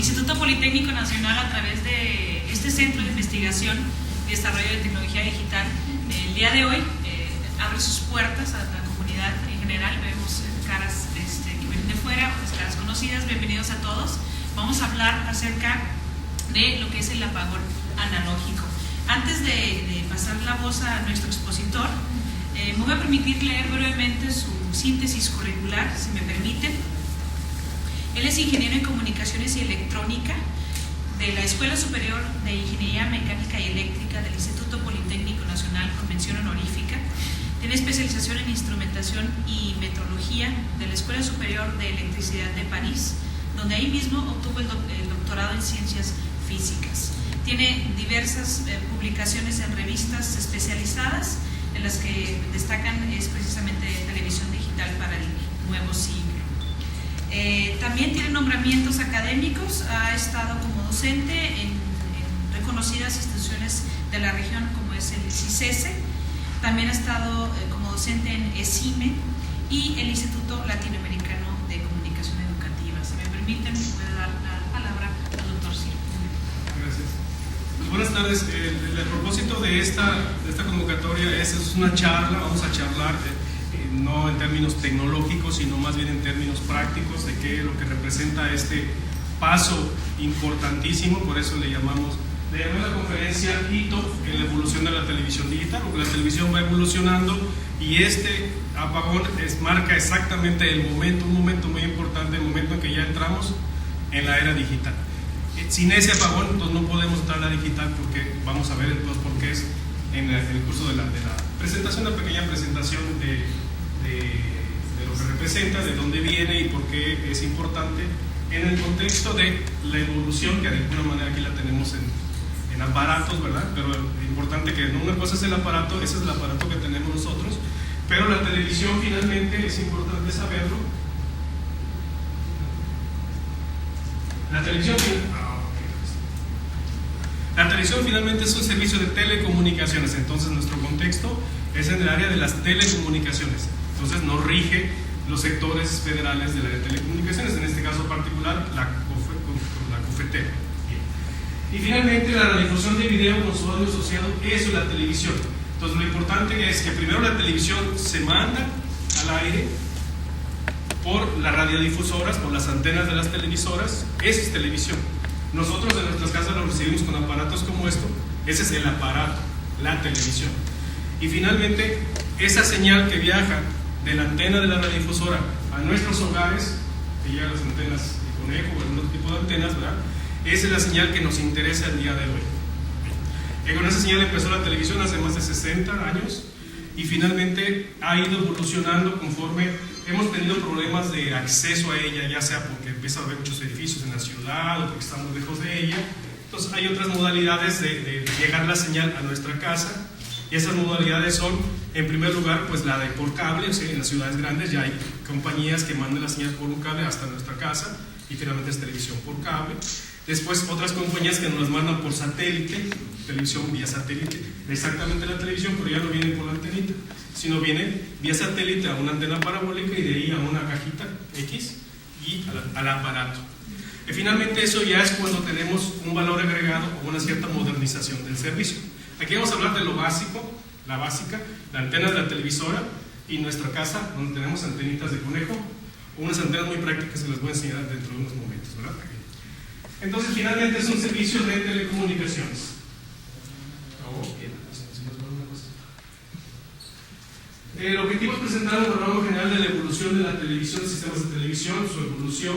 Instituto Politécnico Nacional, a través de este Centro de Investigación y Desarrollo de Tecnología Digital, el día de hoy abre sus puertas a la comunidad en general. Vemos caras que vienen de fuera, otras caras conocidas. Bienvenidos a todos. Vamos a hablar acerca de lo que es el apagón analógico. Antes de pasar la voz a nuestro expositor, me voy a permitir leer brevemente su síntesis curricular, si me permiten. Él es ingeniero en comunicaciones y electrónica de la Escuela Superior de Ingeniería Mecánica y Eléctrica del Instituto Politécnico Nacional con mención honorífica. Tiene especialización en instrumentación y metrología de la Escuela Superior de Electricidad de París, donde ahí mismo obtuvo el doctorado en ciencias físicas. Tiene diversas publicaciones en revistas especializadas, en las que destacan es precisamente Televisión Digital para el Nuevo Siglo. También tiene nombramientos académicos, ha estado como docente en reconocidas instituciones de la región como es el CICESE, también ha estado como docente en ESIME y el Instituto Latinoamericano de Comunicación Educativa. Si me permiten, me puede dar la palabra al doctor Silva. Gracias. Pues buenas tardes. El propósito de esta convocatoria es una charla. Vamos a charlar no en términos tecnológicos, sino más bien en términos prácticos de qué es lo que representa este paso importantísimo. Por eso le llamé la conferencia hito en la evolución de la televisión digital, porque la televisión va evolucionando y este apagón marca exactamente el momento, un momento muy importante, el momento en que ya entramos en la era digital. Sin ese apagón, entonces no podemos entrar a la digital, porque vamos a ver los porqués en el curso de la presentación, una pequeña presentación de lo que representa, de dónde viene y por qué es importante en el contexto de la evolución, que de alguna manera aquí la tenemos en aparatos, ¿verdad? Pero importante que no una cosa es el aparato, ese es el aparato que tenemos nosotros, pero la televisión finalmente es importante saberlo. La televisión finalmente es un servicio de telecomunicaciones, entonces nuestro contexto es en el área de las telecomunicaciones, entonces nos rige los sectores federales de la telecomunicaciones, en este caso particular la COFETEL. Y finalmente la radiodifusión de video con su audio asociado, eso es la televisión. Entonces lo importante es que primero la televisión se manda al aire por las radiodifusoras, por las antenas de las televisoras, eso es televisión. Nosotros en nuestras casas lo recibimos con aparatos como esto, ese es el aparato, la televisión. Y finalmente esa señal que viaja de la antena de la radiodifusora a nuestros hogares, que llega a las antenas de conejo o algún otro tipo de antenas, ¿verdad? Esa es la señal que nos interesa el día de hoy. Y con esa señal empezó la televisión hace más de 60 años y finalmente ha ido evolucionando conforme hemos tenido problemas de acceso a ella, ya sea porque empieza a haber muchos edificios en la ciudad o porque estamos lejos de ella. Entonces hay otras modalidades de llegar la señal a nuestra casa, y esas modalidades son, en primer lugar, pues la de por cable. O sea, en las ciudades grandes ya hay compañías que mandan la señal por un cable hasta nuestra casa, y finalmente es televisión por cable. Después otras compañías que nos las mandan por satélite, televisión vía satélite, exactamente la televisión, pero ya no viene por la antenita, sino viene vía satélite a una antena parabólica y de ahí a una cajita X y al aparato. Y finalmente eso ya es cuando tenemos un valor agregado o una cierta modernización del servicio. Aquí vamos a hablar de lo básico, la básica, la antena de la televisora y nuestra casa, donde tenemos antenitas de conejo, unas antenas muy prácticas que les voy a enseñar dentro de unos momentos, ¿verdad? Entonces finalmente es un servicio de telecomunicaciones. El objetivo es presentar un panorama general de la evolución de la televisión, sistemas de televisión, su evolución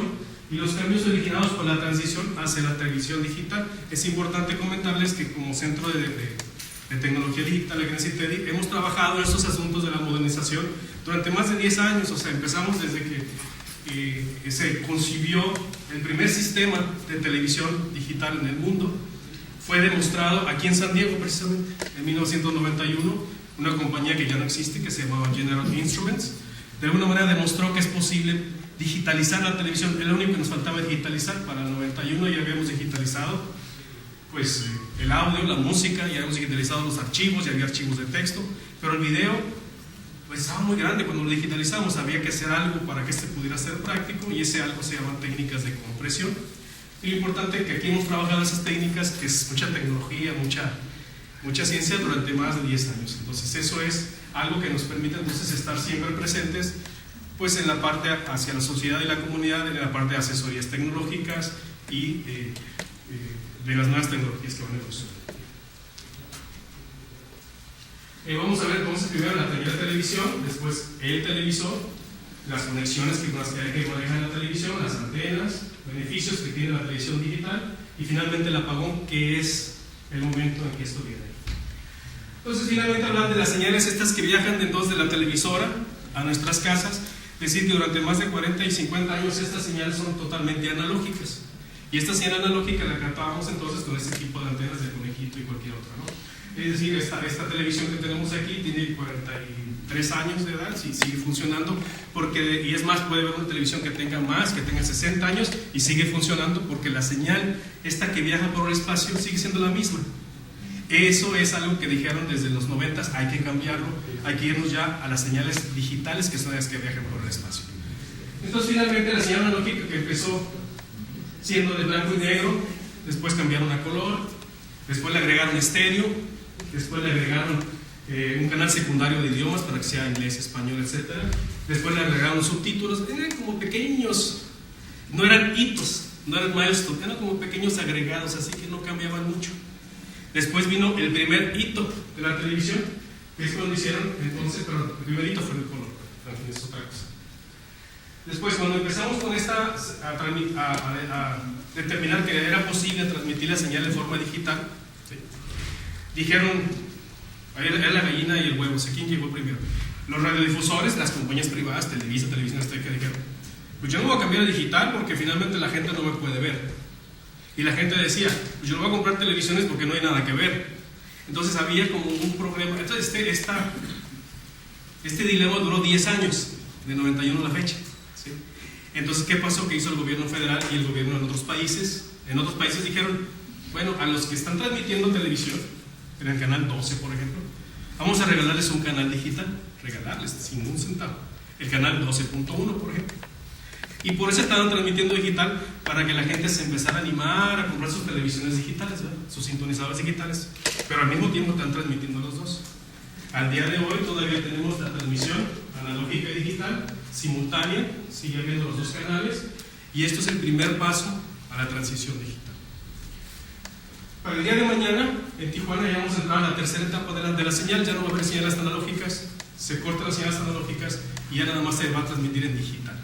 y los cambios originados por la transición hacia la televisión digital. Es importante comentarles que como Centro de Tecnología Digital aquí en CITEDI hemos trabajado en estos asuntos de la modernización durante más de 10 años, o sea, empezamos desde que se concibió el primer sistema de televisión digital en el mundo. Fue demostrado aquí en San Diego precisamente en 1991. Una compañía que ya no existe, que se llamaba General Instruments, de alguna manera demostró que es posible digitalizar la televisión. Es lo único que nos faltaba digitalizar. Para el 91 ya habíamos digitalizado pues el audio, la música, ya habíamos digitalizado los archivos, ya había archivos de texto, pero el video pues estaba muy grande. Cuando lo digitalizamos había que hacer algo para que este pudiera ser práctico, y ese algo se llaman técnicas de compresión. Y lo importante es que aquí hemos trabajado esas técnicas, que es mucha tecnología, mucha ciencia durante más de 10 años. Entonces eso es algo que nos permite entonces estar siempre presentes pues en la parte hacia la sociedad y la comunidad, en la parte de asesorías tecnológicas y de las nuevas tecnologías que van a evolucionar. Vamos a ver entonces primero la primera televisión, después el televisor, las conexiones que maneja la televisión, las antenas, beneficios que tiene la televisión digital y finalmente el apagón, que es el momento en que esto viene. Entonces finalmente hablar de las señales estas que viajan entonces de la televisora a nuestras casas. Decir que durante más de 40 y 50 años estas señales son totalmente analógicas, y esta señal analógica la captábamos entonces con este tipo de antenas de conejito y cualquier otra, ¿no? Es decir, esta televisión que tenemos aquí tiene 43 años de edad, sí, sigue funcionando, y es más, puede haber una televisión que tenga 60 años y sigue funcionando porque la señal esta que viaja por el espacio sigue siendo la misma. Eso es algo que dijeron desde los 90, hay que cambiarlo, hay que irnos ya a las señales digitales, que son las que viajan por el espacio. Entonces finalmente la señal analógica, que empezó siendo de blanco y negro, después cambiaron a color, después le agregaron estéreo, después le agregaron un canal secundario de idiomas para que sea inglés, español, etc. Después le agregaron subtítulos, eran como pequeños, no eran hitos, no eran milestones, eran como pequeños agregados, así que no cambiaban mucho. Después vino el primer hito de la televisión, que es cuando hicieron, entonces, pero el primer hito fue el color, también es otra cosa. Después, cuando empezamos con esta, a determinar que era posible transmitir la señal de forma digital, ¿sí? Dijeron, era la gallina y el huevo, ¿sí? ¿Quién llegó primero? Los radiodifusores, las compañías privadas, Televisa, Televisión Azteca, dijeron, pues yo no voy a cambiar a digital porque finalmente la gente no me puede ver. Y la gente decía, pues yo no voy a comprar televisiones porque no hay nada que ver. Entonces había como un problema. Entonces este dilema duró 10 años, de 91 a la fecha, ¿sí? Entonces, ¿qué pasó? Que hizo el gobierno federal y el gobierno en otros países. En otros países dijeron, bueno, a los que están transmitiendo televisión, en el canal 12 por ejemplo, vamos a regalarles un canal digital, regalarles sin un centavo, el canal 12.1 por ejemplo. Y por eso estaban transmitiendo digital, para que la gente se empezara a animar a comprar sus televisiones digitales, ¿verdad? Sus sintonizadores digitales, pero al mismo tiempo están transmitiendo los dos. Al día de hoy todavía tenemos la transmisión analógica y digital simultánea, sigue habiendo los dos canales, y esto es el primer paso a la transición digital. Para el día de mañana en Tijuana ya vamos a entrar a la tercera etapa de la señal. Ya no va a haber señales analógicas, se cortan las señales analógicas y ya nada más se va a transmitir en digital.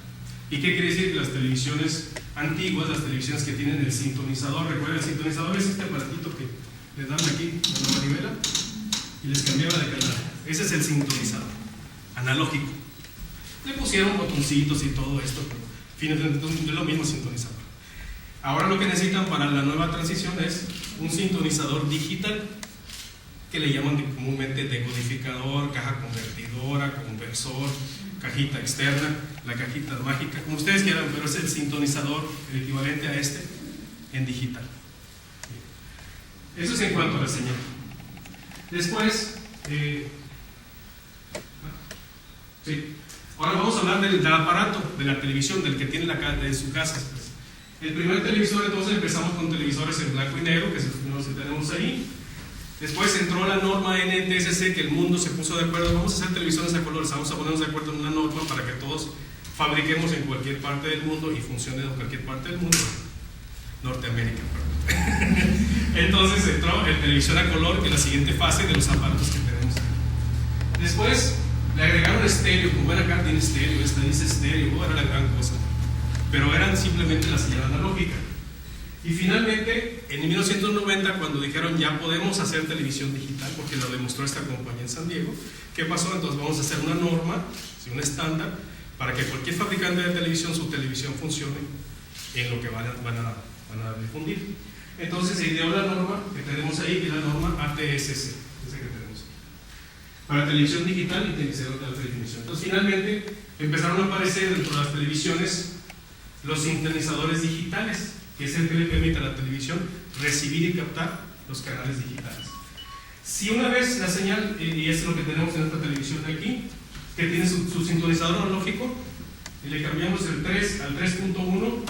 ¿Y qué quiere decir? Que las televisiones antiguas, las televisiones que tienen el sintonizador, recuerden, el sintonizador es este aparatito que le dan aquí a la manivela y les cambiaba de canal. Ese es el sintonizador analógico. Le pusieron botoncitos y todo esto, pero finalmente es lo mismo sintonizador. Ahora lo que necesitan para la nueva transición es un sintonizador digital, que le llaman comúnmente decodificador, caja convertidora, conversor, cajita externa, la cajita mágica, como ustedes quieran, pero es el sintonizador, el equivalente a este, en digital. Eso es en cuanto a la señal. Después, ahora vamos a hablar del aparato, de la televisión, del que tiene en su casa. El primer televisor, entonces empezamos con televisores en blanco y negro, que es los que tenemos ahí. Después entró la norma NTSC, que el mundo se puso de acuerdo, vamos a hacer televisores a colores, vamos a ponernos de acuerdo en una norma para que todos fabriquemos en cualquier parte del mundo y funcione en cualquier parte del mundo. Norteamérica, perdón. Entonces entró el televisor a color, que es la siguiente fase de los aparatos que tenemos. Después le agregaron estéreo, como ven acá tiene estéreo, esta dice estéreo, era la gran cosa, pero eran simplemente la señal analógica. Y finalmente, en 1990, cuando dijeron ya podemos hacer televisión digital, porque lo demostró esta compañía en San Diego, ¿qué pasó? Entonces vamos a hacer una norma, un estándar, para que cualquier fabricante de televisión, su televisión funcione en lo que van a difundir. Entonces se ideó la norma que tenemos ahí, que es la norma ATSC, esa que tenemos. Para televisión digital y televisión de alta definición. Entonces finalmente empezaron a aparecer dentro de las televisiones los sintonizadores digitales, que es el que le permite a la televisión recibir y captar los canales digitales. Si una vez la señal, y eso es lo que tenemos en esta televisión de aquí, que tiene su sintonizador analógico, y le cambiamos el 3 al 3.1,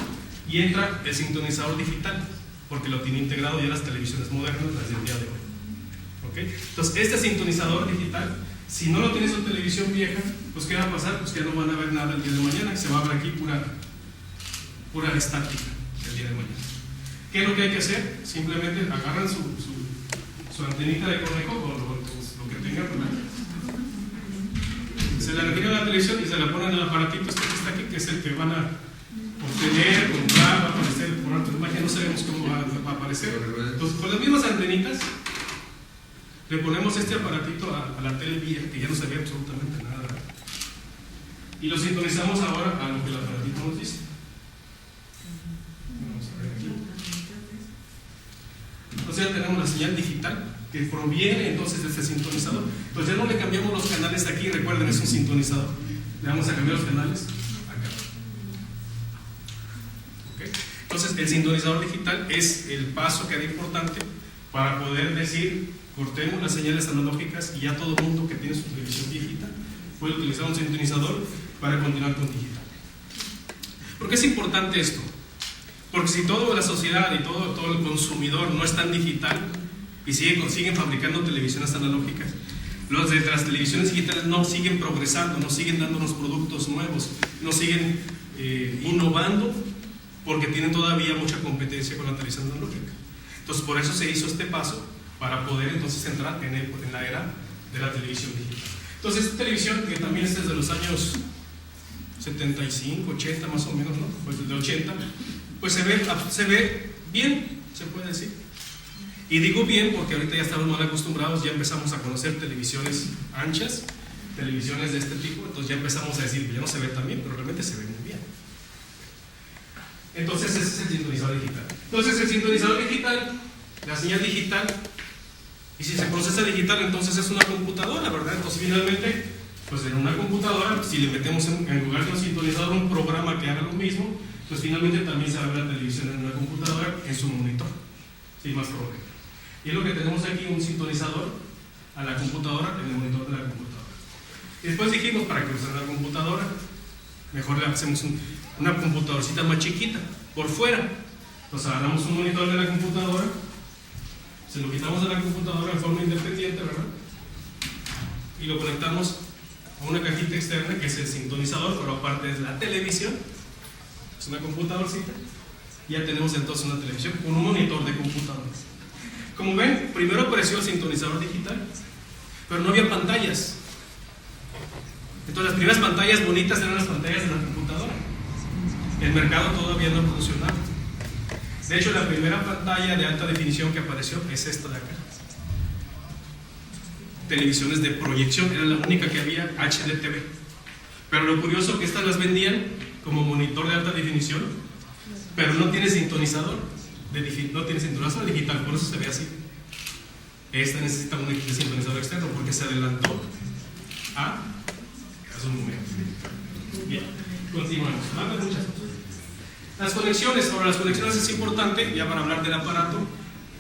y entra el sintonizador digital, porque lo tiene integrado ya las televisiones modernas, las del día de hoy. ¿Okay? Entonces, este sintonizador digital, si no lo tienes en televisión vieja, pues ¿qué va a pasar? Pues que ya no van a ver nada el día de mañana, se va a ver aquí pura estática el día de mañana. ¿Qué es lo que hay que hacer? Simplemente agarran su antenita de conejo o lo que tengan, ¿verdad? Se la retiran a la televisión y se la ponen en el aparatito este que está aquí, que es el que van a obtener, comprar, va a aparecer por arte de magia, no sabemos cómo va a aparecer. Entonces, con las mismas antenitas le ponemos este aparatito a la tele vieja, que ya no sabía absolutamente nada, y lo sintonizamos ahora a lo que el aparatito nos dice. Vamos a ver aquí. Entonces ya tenemos la señal digital que proviene entonces de este sintonizador. Entonces ya no le cambiamos los canales aquí, recuerden, es un sintonizador. Le vamos a cambiar los canales acá. ¿Okay? Entonces el sintonizador digital es el paso que era importante para poder decir, cortemos las señales analógicas, y ya todo el mundo que tiene su televisión viejita puede utilizar un sintonizador para continuar con digital. ¿Por qué es importante esto? Porque si toda la sociedad y todo el consumidor no es tan digital y siguen fabricando televisiones analógicas, los de las televisiones digitales no siguen progresando, no siguen dándonos productos nuevos, no siguen innovando, porque tienen todavía mucha competencia con la televisión analógica. Entonces por eso se hizo este paso, para poder entonces entrar en la era de la televisión digital. Entonces esta televisión, que también es desde los años 75, 80 más o menos, ¿no? Pues desde 80, pues se ve bien, se puede decir. Y digo bien porque ahorita ya estamos mal acostumbrados, ya empezamos a conocer televisiones anchas, televisiones de este tipo, entonces ya empezamos a decir, ya no se ve tan bien, pero realmente se ve muy bien. Entonces ese es el sintonizador digital. Entonces el sintonizador digital, la señal digital, y si se procesa digital, entonces es una computadora, ¿verdad? Entonces finalmente, pues en una computadora, si le metemos en lugar de un sintonizador un programa que haga lo mismo, pues finalmente también se va a ver la televisión en una computadora, en su monitor, sin más problema. Y es lo que tenemos aquí, un sintonizador a la computadora, en el monitor de la computadora. Y después dijimos, para que use la computadora, mejor le hacemos una computadorcita más chiquita, por fuera. Entonces agarramos un monitor de la computadora, se lo quitamos de la computadora de forma independiente, ¿verdad? Y lo conectamos a una cajita externa que es el sintonizador, pero aparte es la televisión, es una computadorcita. Ya tenemos entonces una televisión con un monitor de computadoras. Como ven, primero apareció el sintonizador digital, pero no había pantallas. Entonces las primeras pantallas bonitas eran las pantallas de la computadora. El mercado todavía no evolucionaba. De hecho, la primera pantalla de alta definición que apareció es esta de acá. Televisiones de proyección, era la única que había, HDTV. Pero lo curioso es que estas las vendían como monitor de alta definición, pero no tiene sintonizador, no tiene sintonizador digital, por eso se ve así. Esta necesita un sintonizador externo porque se adelantó a su número. Bien, continuamos. Muchas cosas. Las conexiones, ahora las conexiones es importante, ya para hablar del aparato.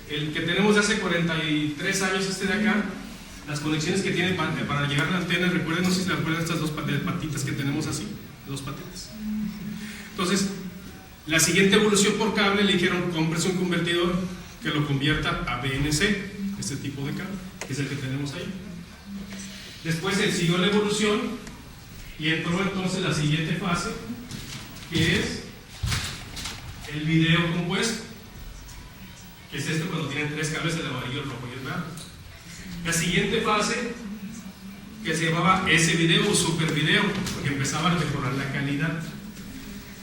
El que tenemos de hace 43 años, este de acá, las conexiones que tiene para llegar a la antena, recuerden, no sé si se acuerdan estas dos patitas que tenemos así, dos patitas. Entonces, la siguiente evolución por cable le dijeron, cómprese un convertidor que lo convierta a BNC, este tipo de cable, que es el que tenemos ahí. Después siguió la evolución y entró entonces la siguiente fase, que es el video compuesto, que es esto cuando tienen tres cables, el amarillo, el rojo y el verde. La siguiente fase, que se llamaba ese video o super video, porque empezaba a mejorar la calidad.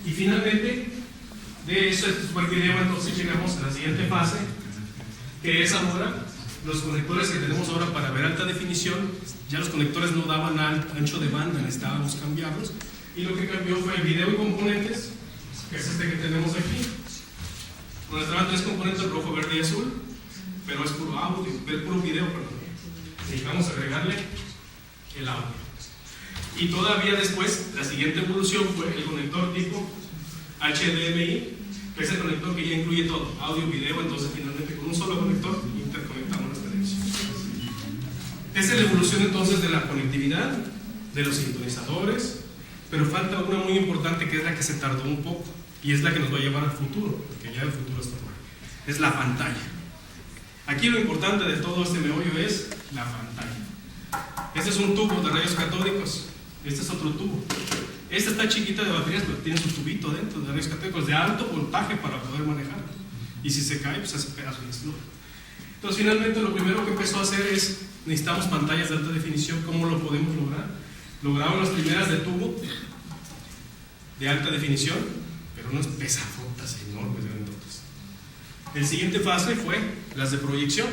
Y finalmente, de eso, este super video, entonces llegamos a la siguiente fase, que es ahora los conectores que tenemos ahora para ver alta definición. Ya los conectores no daban ancho de banda, necesitábamos cambiarlos, y lo que cambió fue el video y componentes, que es este que tenemos aquí, donde estaban tres componentes, rojo, verde y azul, pero es puro audio, es puro video, perdón. Necesitamos agregarle el audio. Y todavía después, la siguiente evolución fue el conector tipo HDMI, que es el conector que ya incluye todo, audio, video. Entonces finalmente con un solo conector interconectamos las televisiones. Esa es la evolución entonces de la conectividad, de los sintonizadores, pero falta una muy importante que es la que se tardó un poco, y es la que nos va a llevar al futuro, porque ya el futuro está por ahí. Es la pantalla. Aquí lo importante de todo este meollo es la pantalla. Este es un tubo de rayos catódicos, este es otro tubo. Esta está chiquita de baterías, pero tiene su tubito dentro de rayos catódicos de alto voltaje para poder manejar. Y si se cae, pues hace pedazos y explota. Entonces, finalmente, lo primero que empezó a hacer es: necesitamos pantallas de alta definición. ¿Cómo lo podemos lograr? Lograron las primeras de tubo de alta definición, pero unas pesadotas enormes, grandotas. El siguiente fase fue las de proyección.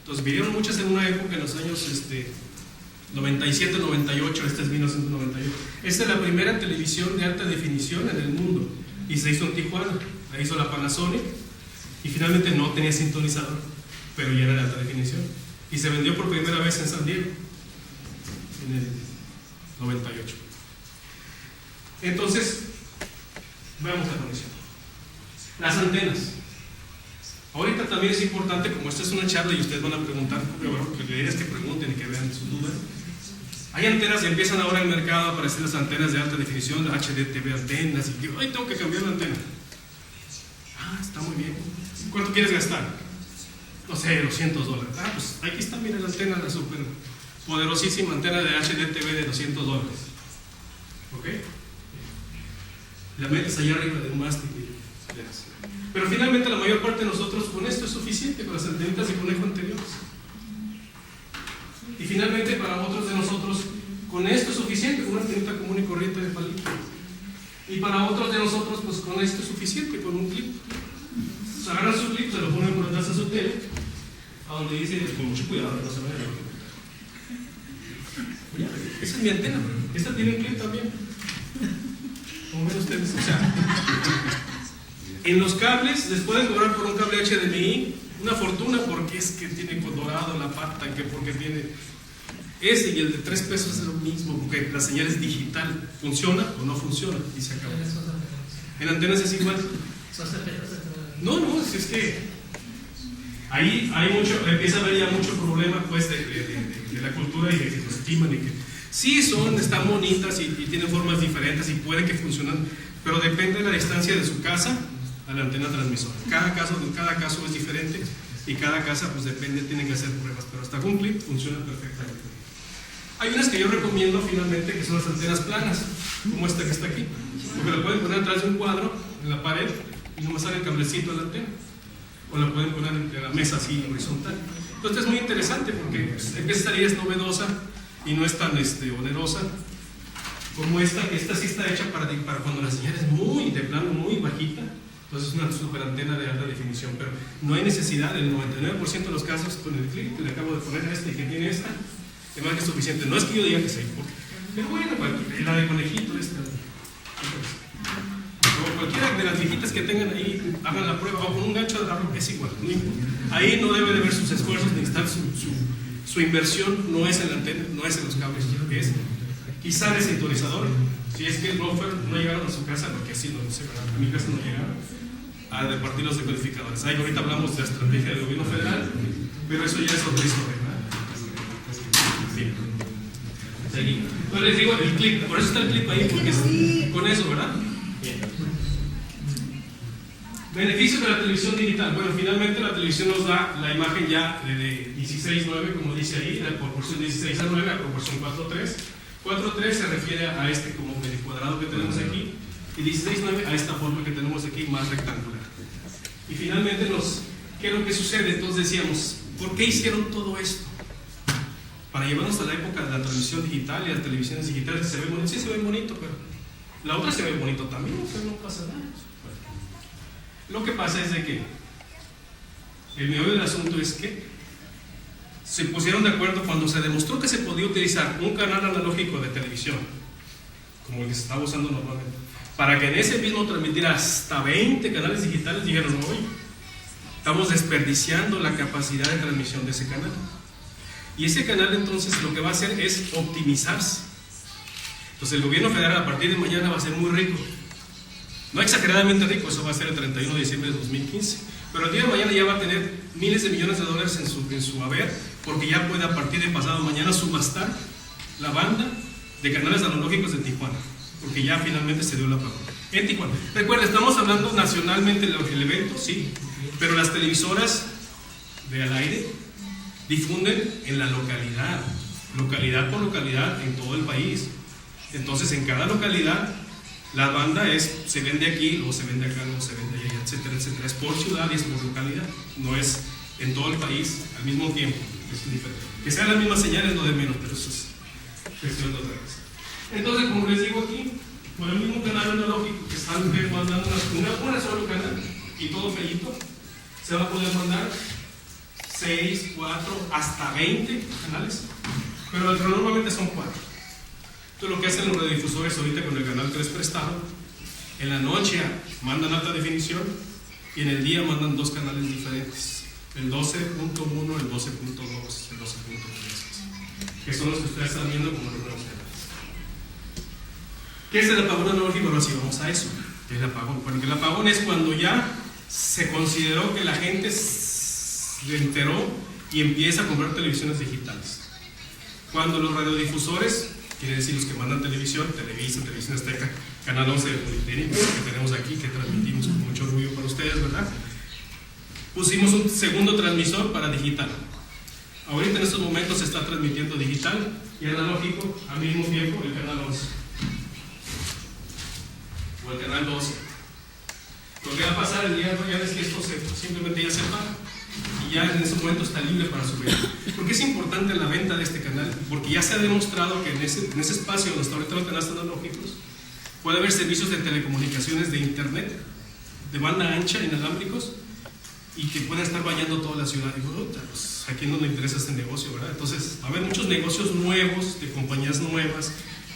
Entonces, vinieron muchas en una época, en los años 97, 98, este es 1998. Esta es la primera televisión de alta definición en el mundo y se hizo en Tijuana. La hizo la Panasonic y finalmente no tenía sintonizador, pero ya era de alta definición y se vendió por primera vez en San Diego en el 98. Entonces, veamos la conexión. Las antenas. Ahorita también es importante, como esta es una charla y ustedes van a preguntar, que le digas que pregunten y que vean sus dudas. Hay antenas que empiezan ahora en el mercado a aparecer, las antenas de alta definición, HDTV antenas, y yo, ay, tengo que cambiar la antena. Ah, está muy bien. ¿Cuánto quieres gastar? No sé, $200. Ah, pues aquí está, mira la antena, la super poderosísima antena de HDTV de $200. ¿Ok? La metes allá arriba de un mástil y le das. Pero finalmente la mayor parte de nosotros con esto es suficiente, con las antenitas de conejo anteriores. Y finalmente para otros de nosotros con esto es suficiente, con una antenita común y corriente de palito. Y para otros de nosotros pues con esto es suficiente, con un clip. Se agarran su clip, se lo ponen por atrás a su tele, a donde dice, con mucho cuidado, no se vaya a ver. Oye, esa es mi antena, esta tiene un clip también. Como ven ustedes, o sea, en los cables les pueden cobrar por un cable HDMI una fortuna porque es que tiene dorado la pata, que porque tiene ese, y el de 3 pesos es lo mismo, porque la señal es digital, funciona o no funciona y se acaba. En antenas es igual. No, es que ahí hay mucho, empieza a haber ya mucho problema pues de la cultura y de que los estiman y que sí están bonitas y tienen formas diferentes y puede que funcionen, pero depende de la distancia de su casa a la antena transmisora. Cada caso es diferente y cada casa pues depende, tienen que hacer pruebas, pero hasta un clip funciona perfectamente. Hay unas que yo recomiendo finalmente que son las antenas planas, como esta que está aquí, porque la pueden poner atrás de un cuadro en la pared y nomás sale el cablecito de la antena, o la pueden poner en la mesa así horizontal. Entonces es muy interesante porque esta es novedosa y no es tan onerosa como esta, que esta sí está hecha para cuando la señal es muy de plano, muy bajita. Entonces es una super antena de alta definición, pero no hay necesidad, en el 99% de los casos con el clip que le acabo de poner a este y que tiene esta, es más que suficiente. No es que yo diga que sí, pero bueno, la de conejito esta, o cualquiera de las viejitas que tengan ahí, hagan la prueba, o con un gancho de arroz, es igual. Ahí no debe de ver sus esfuerzos, necesitar su inversión, no es en la antena, no es en los cables, es quizá el sintonizador. Si es que el buffer no llegaron a su casa, porque así no sé, a mi casa no llegaron, a repartir los decodificadores. Ahí ahorita hablamos de la estrategia del gobierno federal, pero eso ya es otra historia, ¿verdad? Bien. Seguimos. Pero les digo, el clip, por eso está el clip ahí, porque es con eso, ¿verdad? Bien. Beneficios de la televisión digital. Bueno, finalmente la televisión nos da la imagen ya de 16:9, como dice ahí, la proporción 16:9 a proporción 4:3. 4:3 se refiere a este como el cuadrado que tenemos aquí, y 16:9 a esta forma que tenemos aquí más rectangular. Y finalmente ¿qué es lo que sucede? Entonces decíamos, ¿por qué hicieron todo esto? Para llevarnos a la época de la transmisión digital y las televisiones digitales. ¿Se ve bonito? Sí, se ve bonito, pero la otra se ve bonito también, o sea, no pasa nada. Lo que pasa es de que el meollo del asunto es que se pusieron de acuerdo cuando se demostró que se podía utilizar un canal analógico de televisión, como el que se estaba usando normalmente, para que en ese mismo transmitiera hasta 20 canales digitales. Dijeron, oye, estamos desperdiciando la capacidad de transmisión de ese canal. Y ese canal entonces lo que va a hacer es optimizarse. Entonces el gobierno federal a partir de mañana va a ser muy rico. No exageradamente rico, eso va a ser el 31 de diciembre de 2015. Pero el día de mañana ya va a tener miles de millones de dólares en su haber, porque ya puede a partir de pasado mañana subastar la banda de canales analógicos de Tijuana, porque ya finalmente se dio la prueba. En Tijuana. Recuerda, estamos hablando nacionalmente del evento, sí, pero las televisoras de al aire difunden en la localidad, localidad por localidad en todo el país. Entonces, en cada localidad, la banda se vende aquí, luego se vende acá, luego se vende allá, etcétera, etcétera. Es por ciudad y es por localidad, no es en todo el país al mismo tiempo. Es diferente. Que sean las mismas señales, no de menos, pero eso es cuestión de otra vez. Entonces, como les digo aquí, por el mismo canal analógico que están mandando una solo canal y todo feíto, se va a poder mandar 6, 4, hasta 20 canales, pero normalmente son 4. Entonces, lo que hacen los radiodifusores ahorita con el canal 3 prestado, en la noche mandan alta definición y en el día mandan 2 canales diferentes, el 12.1, el 12.2, el 12.3, que son los que ustedes están viendo como los nuevos canales. ¿Qué es el apagón analógico? Ahora sí vamos a eso. ¿Qué es el apagón? Porque el apagón es cuando ya se consideró que la gente se enteró y empieza a comprar televisiones digitales. Cuando los radiodifusores, quiere decir los que mandan televisión, Televisa, Televisión Azteca, Canal 11 de Politécnico, que tenemos aquí, que transmitimos con mucho orgullo para ustedes, ¿verdad? Pusimos un segundo transmisor para digital. Ahorita en estos momentos se está transmitiendo digital y analógico al mismo tiempo el canal 11 o el canal 12. Lo que va a pasar el día de mañana es que esto simplemente ya se apaga y ya en ese momento está libre para su venta. ¿Por qué es importante la venta de este canal? Porque ya se ha demostrado que en ese espacio donde está ahorita los canales analógicos puede haber servicios de telecomunicaciones de internet de banda ancha, inalámbricos, y que pueden estar bañando toda la ciudad. Y bueno, pues a quién no le interesa este negocio, ¿verdad? Entonces va a haber muchos negocios nuevos, de compañías nuevas,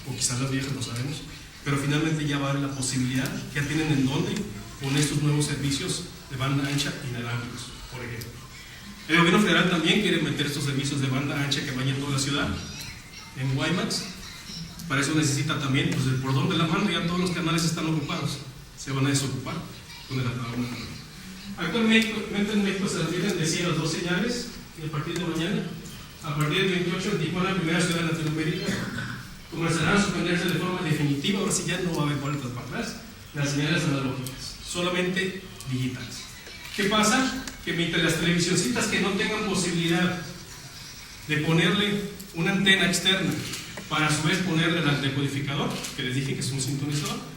o quizás las viejas, no sabemos, pero finalmente ya va a haber la posibilidad, ya tienen en dónde poner estos nuevos servicios de banda ancha inalámbricos, por ejemplo. El gobierno federal también quiere meter estos servicios de banda ancha que bañen toda la ciudad en WiMAX. Para eso necesita también, pues, por donde la mando, ya todos los canales están ocupados, se van a desocupar con el apagón. Actualmente en México se transmiten de 100 a 2 señales y a partir de mañana, a partir del 28 en Tijuana, primera ciudad de Latinoamérica, comenzarán a suspenderse de forma definitiva. Ahora sí ya no va a haber vueltas para atrás las señales analógicas, solamente digitales. ¿Qué pasa? Que mientras las televisioncitas que no tengan posibilidad de ponerle una antena externa para a su vez ponerle el decodificador, que les dije que es un sintonizador,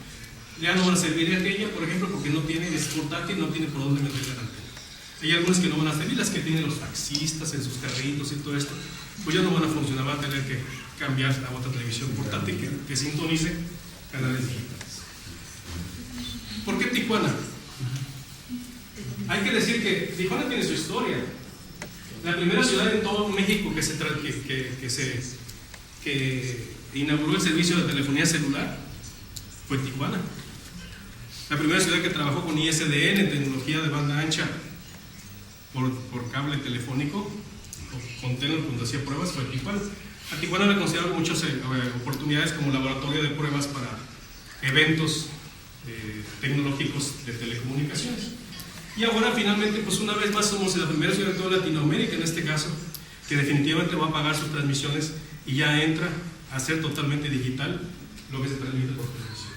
ya no van a servir aquella, por ejemplo, porque no tiene, es portátil, no tiene por dónde meter la antena. Hay algunas que no van a servir, las que tienen los taxistas en sus carritos y todo esto, pues ya no van a funcionar, van a tener que cambiar a otra televisión portátil que sintonice canales digitales. ¿Por qué Tijuana? Hay que decir que Tijuana tiene su historia. La primera ciudad en todo México que inauguró el servicio de telefonía celular fue Tijuana. La primera ciudad que trabajó con ISDN en tecnología de banda ancha por cable telefónico, con Telenor cuando hacía pruebas, fue Tijuana. A Tijuana le consideraron muchas oportunidades como laboratorio de pruebas para eventos tecnológicos de telecomunicaciones. Y ahora finalmente, pues una vez más somos la primera ciudad de toda Latinoamérica en este caso, que definitivamente va a pagar sus transmisiones y ya entra a ser totalmente digital lo que se transmite por televisión.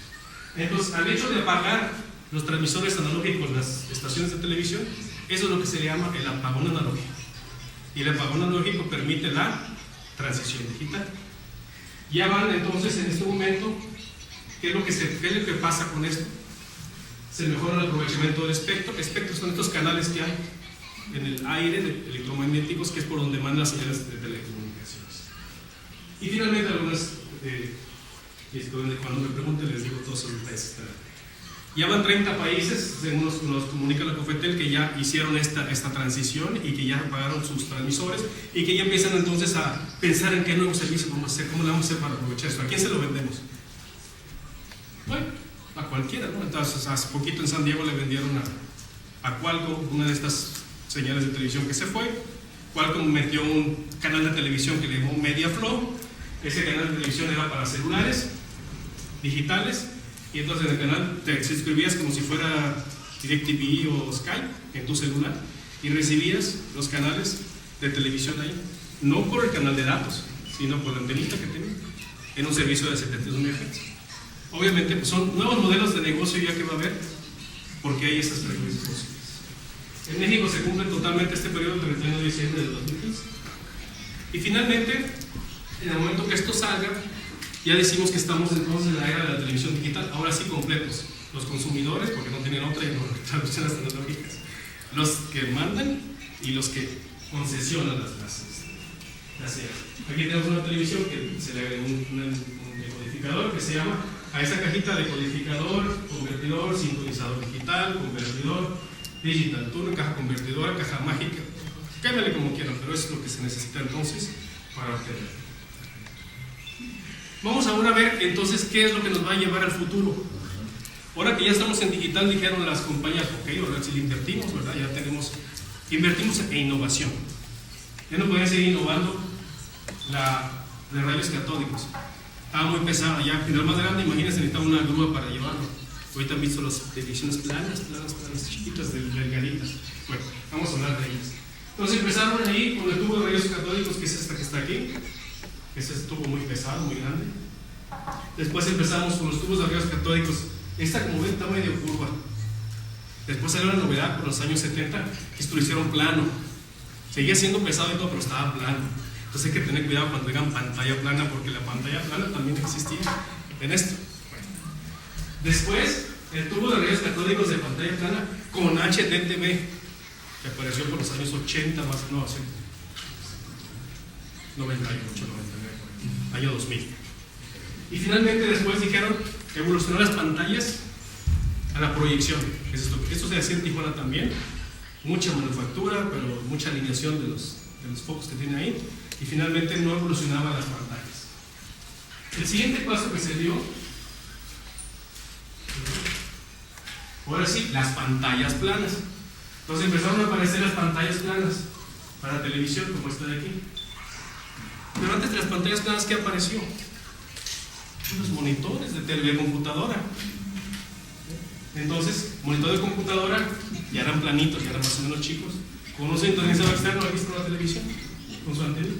Entonces, al hecho de apagar los transmisores analógicos, las estaciones de televisión, eso es lo que se llama el apagón analógico. Y el apagón analógico permite la transición digital. Ya van entonces en este momento, ¿qué es lo que pasa con esto? Se mejora el aprovechamiento del espectro. Espectros son estos canales que hay en el aire electromagnéticos, que es por donde mandan las señales de telecomunicaciones. Y finalmente algunas, cuando me pregunten les digo todos esos detalles. Ya van 30 países, según nos comunica la COFETEL, que ya hicieron esta transición y que ya pagaron sus transmisores y que ya empiezan entonces a pensar en qué nuevo servicio vamos a hacer, cómo lo vamos a hacer para aprovechar esto. ¿A quién se lo vendemos? Bueno, a cualquiera, ¿no? Entonces, hace poquito en San Diego le vendieron a Qualcomm una de estas señales de televisión que se fue. Qualcomm metió un canal de televisión que le llamó MediaFlow. Ese canal de televisión era para celulares digitales. Y entonces en el canal te suscribías como si fuera DirecTV o Skype en tu celular y recibías los canales de televisión ahí, no por el canal de datos, sino por la antenita que tenía, en un servicio de 72 MHz. Obviamente pues son nuevos modelos de negocio ya que va a haber, porque hay estas frecuencias posibles. En México se cumple totalmente este periodo del 31 de diciembre del 2015. Y finalmente, en el momento que esto salga, ya decimos que estamos entonces en la era de la televisión digital, ahora sí completos. Los consumidores, porque no tienen otra y no traducciones tecnológicas, los que mandan y los que concesionan las señales. Aquí tenemos una televisión que se le agrega un decodificador que se llama a esa cajita decodificador, convertidor, sintonizador digital, convertidor, digital tuner, caja convertidora, caja mágica. Cámbiale como quieran, pero eso es lo que se necesita entonces para obtener. Vamos ahora a ver entonces qué es lo que nos va a llevar al futuro. Ahora que ya estamos en digital, dijeron las compañías, ok, ahora sí le invertimos, ¿verdad? Ya invertimos en innovación. Ya no pueden seguir innovando de rayos catódicos. Estaba muy pesada ya, pero más grande, imagínense, necesitaba una grúa para llevarlo. Ahorita han visto las televisiones planas, chiquitas, delgaditas. Bueno, vamos a hablar de ellas. Entonces empezaron ahí con el tubo de rayos catódicos, que es esta que está aquí. Ese es tubo muy pesado, muy grande. Después empezamos con los tubos de rayos catódicos. Esta, como ven, está medio curva. Después salió la novedad por los años 70, que esto lo hicieron plano. Seguía siendo pesado y todo, pero estaba plano. Entonces hay que tener cuidado cuando digan pantalla plana, porque la pantalla plana también existía en esto. Después, el tubo de rayos catódicos de pantalla plana con HDTV, que apareció por los años 80, más no, 98, 99, año 2000. Y finalmente después dijeron que evolucionó las pantallas a la proyección. Esto se hacía en Tijuana también, mucha manufactura, pero mucha alineación de los focos que tiene ahí, y finalmente no evolucionaban las pantallas. El siguiente paso que se dio, ahora sí, las pantallas planas. Entonces empezaron a aparecer las pantallas planas para televisión, como esta de aquí. Pero antes de las pantallas planas, ¿qué apareció? Los monitores de telecomputadora. Entonces, monitor de computadora ya eran planitos, ya eran más o menos chicos, con un sintonizador externo aquí está la televisión, con su antena.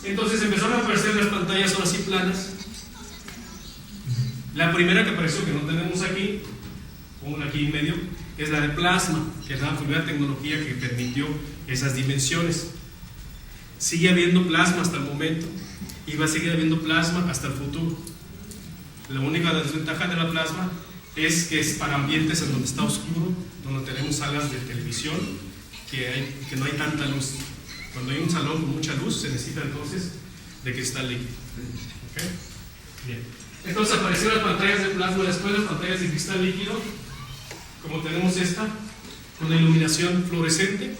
Entonces empezaron a aparecer las pantallas ahora sí planas. La primera que apareció, que no tenemos aquí, pongo aquí en medio, es la de plasma, que es la primera tecnología que permitió esas dimensiones. Sigue habiendo plasma hasta el momento y va a seguir habiendo plasma hasta el futuro. La única desventaja de la plasma es que es para ambientes en donde está oscuro, donde tenemos salas de televisión que no hay tanta luz. Cuando hay un salón con mucha luz se necesita entonces de cristal líquido. ¿Okay? Bien. Entonces aparecieron las pantallas de plasma, después las pantallas de cristal líquido, como tenemos esta, con la iluminación fluorescente.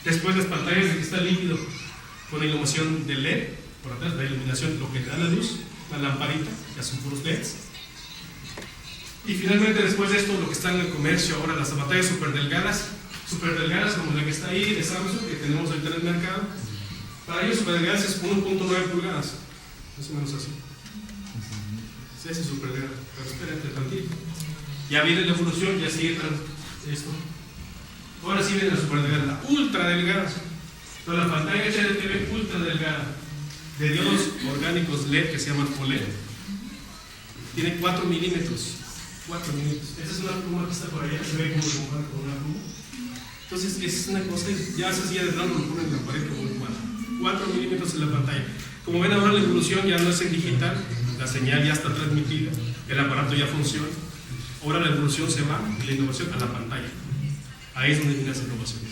Después las pantallas de cristal líquido con la iluminación de LED, por atrás, la iluminación, lo que le da la luz, la lamparita, ya son puros LEDs. Y finalmente después de esto, lo que está en el comercio ahora, las pantallas super delgadas como la que está ahí de Samsung, que tenemos ahorita en el mercado. Para ellos super delgadas es 1.9 pulgadas, más o menos así. Sí, es super delgada, pero espérate tantito. Ya viene la evolución, ya sigue esto. Ahora sí viene la super delgada, la ultra delgada. Entonces la pantalla HDTV ultra delgada de diodos orgánicos LED que se llaman OLED tiene 4 milímetros. 4 milímetros. Esta es una pluma que está por allá, se ve como se compara con una pluma. Entonces es una cosa, ya se hacía de plano, lo ponen en la pared como un 4 milímetros en la pantalla. Como ven ahora la evolución ya no es en digital, la señal ya está transmitida, el aparato ya funciona. Ahora la evolución se va, la innovación a la pantalla. Ahí es donde vienen las innovaciones.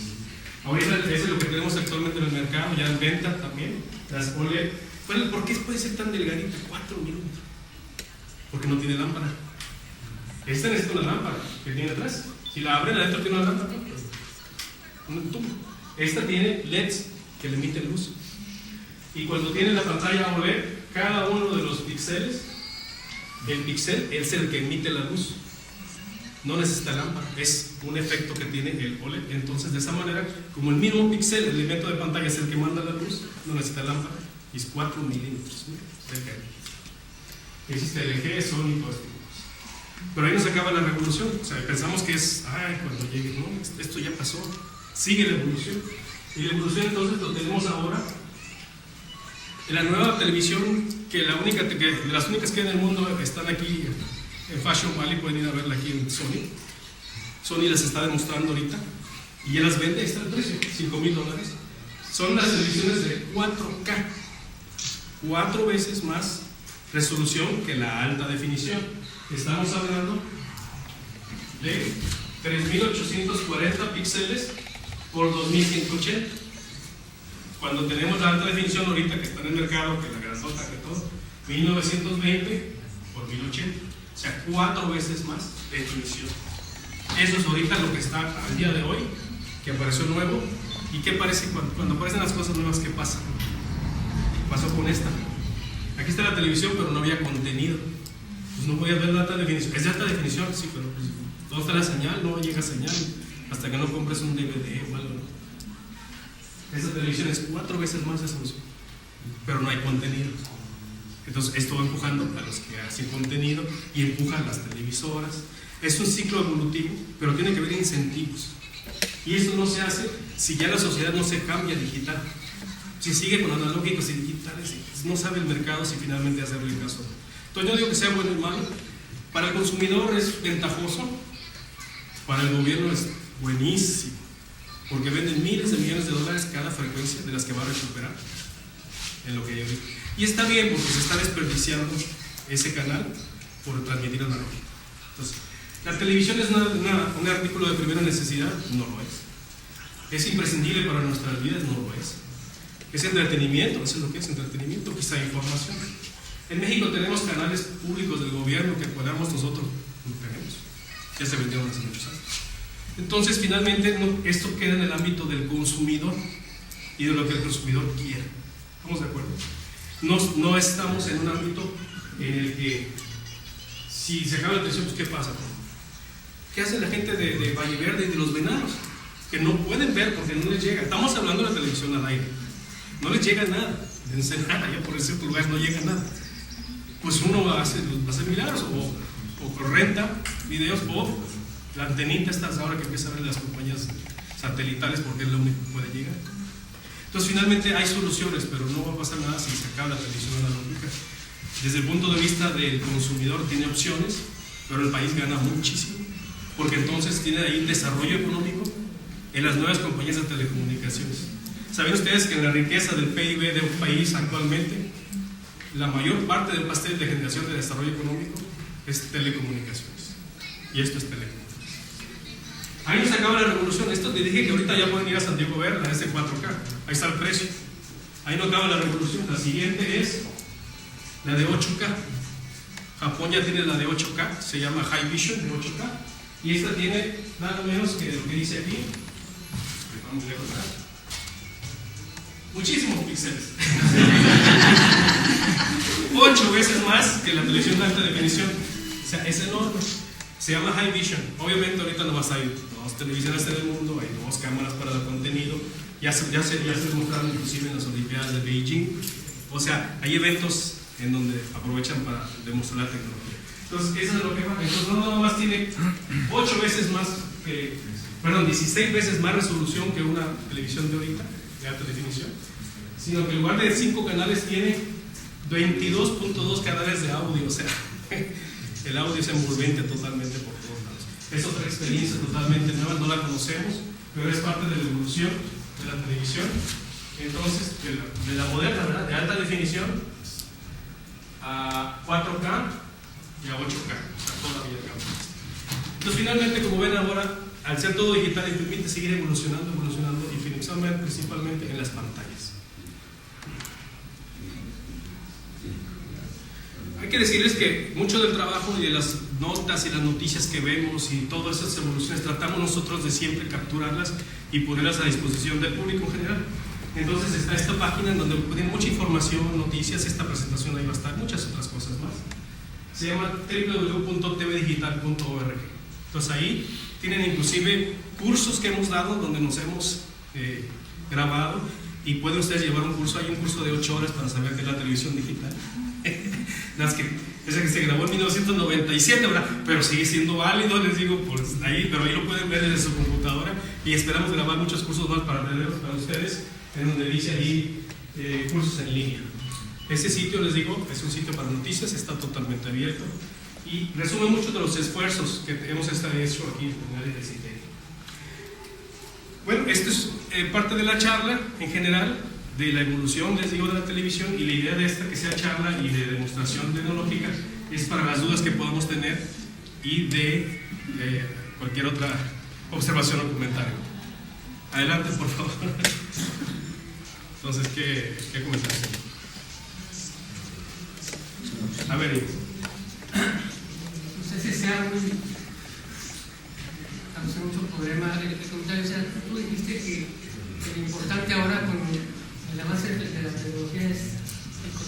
Ahorita eso es lo que tenemos actualmente en el mercado, ya en venta también, las OLED. ¿Por qué puede ser tan delgadita? 4 milímetros. Porque no tiene lámpara. Esta necesita una lámpara que tiene atrás. Si la abren, adentro tiene una lámpara. Un tubo. Esta tiene LEDs que le emiten luz. Y cuando tiene la pantalla OLED, cada uno de los píxeles, el píxel es el que emite la luz. No necesita lámpara, es un efecto que tiene el OLED. Entonces, de esa manera, como el mismo píxel, el elemento de pantalla es el que manda la luz, no necesita lámpara. Y es 4 milímetros. Existe LG, Sony, todo esto. Pero ahí nos acaba la revolución. O sea, pensamos que es, cuando llegue, no, esto ya pasó. Sigue la evolución. Y la evolución entonces lo tenemos ahora. En la nueva televisión que de las únicas que hay en el mundo están aquí en Fashion Valley, pueden ir a verla aquí en Sony. Sony las está demostrando ahorita y ya las vende, ahí está el precio, $5,000. Son las televisiones de 4K, 4 veces más resolución que la alta definición. Estamos hablando de 3.840 píxeles por 2.180. Cuando tenemos la alta definición ahorita que está en el mercado, que la grandota que todo, 1920 por 1080, o sea, 4 veces más definición. Eso es ahorita lo que está al día de hoy, que apareció nuevo. ¿Y qué parece cuando aparecen las cosas nuevas? ¿Qué pasa? Pasó con esta. Aquí está la televisión, pero no había contenido. Pues no podías ver la alta definición. Es de alta definición, sí, pero pues, ¿dónde está la señal? No llega señal hasta que no compres un DVD o algo, ¿no? Esta televisión es 4 veces más resolución, pero no hay contenido. Entonces esto va empujando a los que hacen contenido y empujan las televisoras. Es un ciclo evolutivo, pero tiene que haber incentivos. Y eso no se hace si ya la sociedad no se cambia digital. Si sigue con analógicos y digitales, no sabe el mercado si finalmente hacerle caso. Entonces yo digo que sea bueno y malo. Para el consumidor es ventajoso, para el gobierno es buenísimo, porque venden miles de millones de dólares cada frecuencia de las que va a recuperar en lo que hay ahorita. Y está bien porque se está desperdiciando ese canal por transmitir analógico. Entonces, ¿la televisión es un artículo de primera necesidad? No lo es. ¿Es imprescindible para nuestras vidas? No lo es. ¿Es entretenimiento? Eso es lo que es entretenimiento, quizá información. En México tenemos canales públicos del gobierno que podamos nosotros, no tenemos. Ya se vendieron hace muchos años. Entonces, finalmente, esto queda en el ámbito del consumidor y de lo que el consumidor quiere. ¿Estamos de acuerdo? No estamos en un ámbito en el que, si se acaba la televisión, pues ¿qué pasa? ¿Qué hace la gente de Valle Verde y de los Venados? Que no pueden ver porque no les llega. Estamos hablando de la televisión al aire. No les llega nada. De Ensenada, ya por cierto lugar no llega nada. Pues uno hace milagros o renta videos o la antenita estas ahora que empieza a ver las compañías satelitales porque es lo único que puede llegar. Entonces finalmente hay soluciones, pero no va a pasar nada si se acaba la televisión analógica. Desde el punto de vista del consumidor tiene opciones, pero el país gana muchísimo, porque entonces tiene ahí desarrollo económico en las nuevas compañías de telecomunicaciones. ¿Saben ustedes que en la riqueza del PIB de un país actualmente, la mayor parte del pastel de generación de desarrollo económico es telecomunicaciones? Y esto es telecomunicaciones. Ahí nos acaba la revolución. Esto te dije que ahorita ya pueden ir a San Diego a verla, es de 4K. Ahí está el precio. Ahí no acaba la revolución. La siguiente es la de 8K. Japón ya tiene la de 8K, se llama High Vision de 8K. Y esta tiene nada menos que lo que dice aquí. Vamos a recordar. Muchísimos píxeles. 8 veces más que la televisión de alta definición. O sea, es enorme. Se llama High Vision. Obviamente ahorita nomás hay 2 televisiones en el mundo, hay 2 cámaras para el contenido. Ya se demostraron inclusive en las Olimpiadas de Beijing. O sea, hay eventos en donde aprovechan para demostrar la tecnología. Entonces, eso es lo que va. Entonces, no nada más tiene 16 veces más resolución que una televisión de ahorita, de alta definición, sino que en lugar de 5 canales tiene 22.2 canales de audio. O sea, el audio es envolvente totalmente por todos lados. Es otra experiencia totalmente nueva, no la conocemos, pero es parte de la evolución de la televisión. Entonces, de la moderna, ¿verdad?, de alta definición a 4K y a 8K, o sea, todavía cambia. Entonces, finalmente, como ven ahora, al ser todo digital, permite seguir evolucionando y principalmente en las pantallas. Hay que decirles que mucho del trabajo y de las notas y las noticias que vemos y todas esas evoluciones tratamos nosotros de siempre capturarlas y ponerlas a disposición del público en general. Entonces está esta página en donde tienen mucha información, noticias, esta presentación ahí va a estar, muchas otras cosas más. Se llama www.tvdigital.org. Entonces ahí tienen inclusive cursos que hemos dado donde nos hemos grabado y pueden ustedes llevar un curso. Hay un curso de 8 horas para saber qué es la televisión digital. Ese que se grabó en 1997, ¿verdad? Pero sigue siendo válido, les digo, pues ahí, pero ahí lo pueden ver desde su computadora y esperamos grabar muchos cursos más para ustedes, en donde dice ahí cursos en línea. Ese sitio, les digo, es un sitio para noticias, está totalmente abierto y resume muchos de los esfuerzos que hemos hecho aquí en el área del CITEI. Bueno, esto es parte de la charla en general, de la evolución, les digo, de la televisión, y la idea de esta que sea charla y de demostración tecnológica es para las dudas que podamos tener y de cualquier otra observación o comentario. Adelante, por favor. Entonces, ¿qué comenzamos? A ver, no sé si sea causó mucho problema el comentario. O sea, tú dijiste que lo importante ahora con el avance de la tecnología es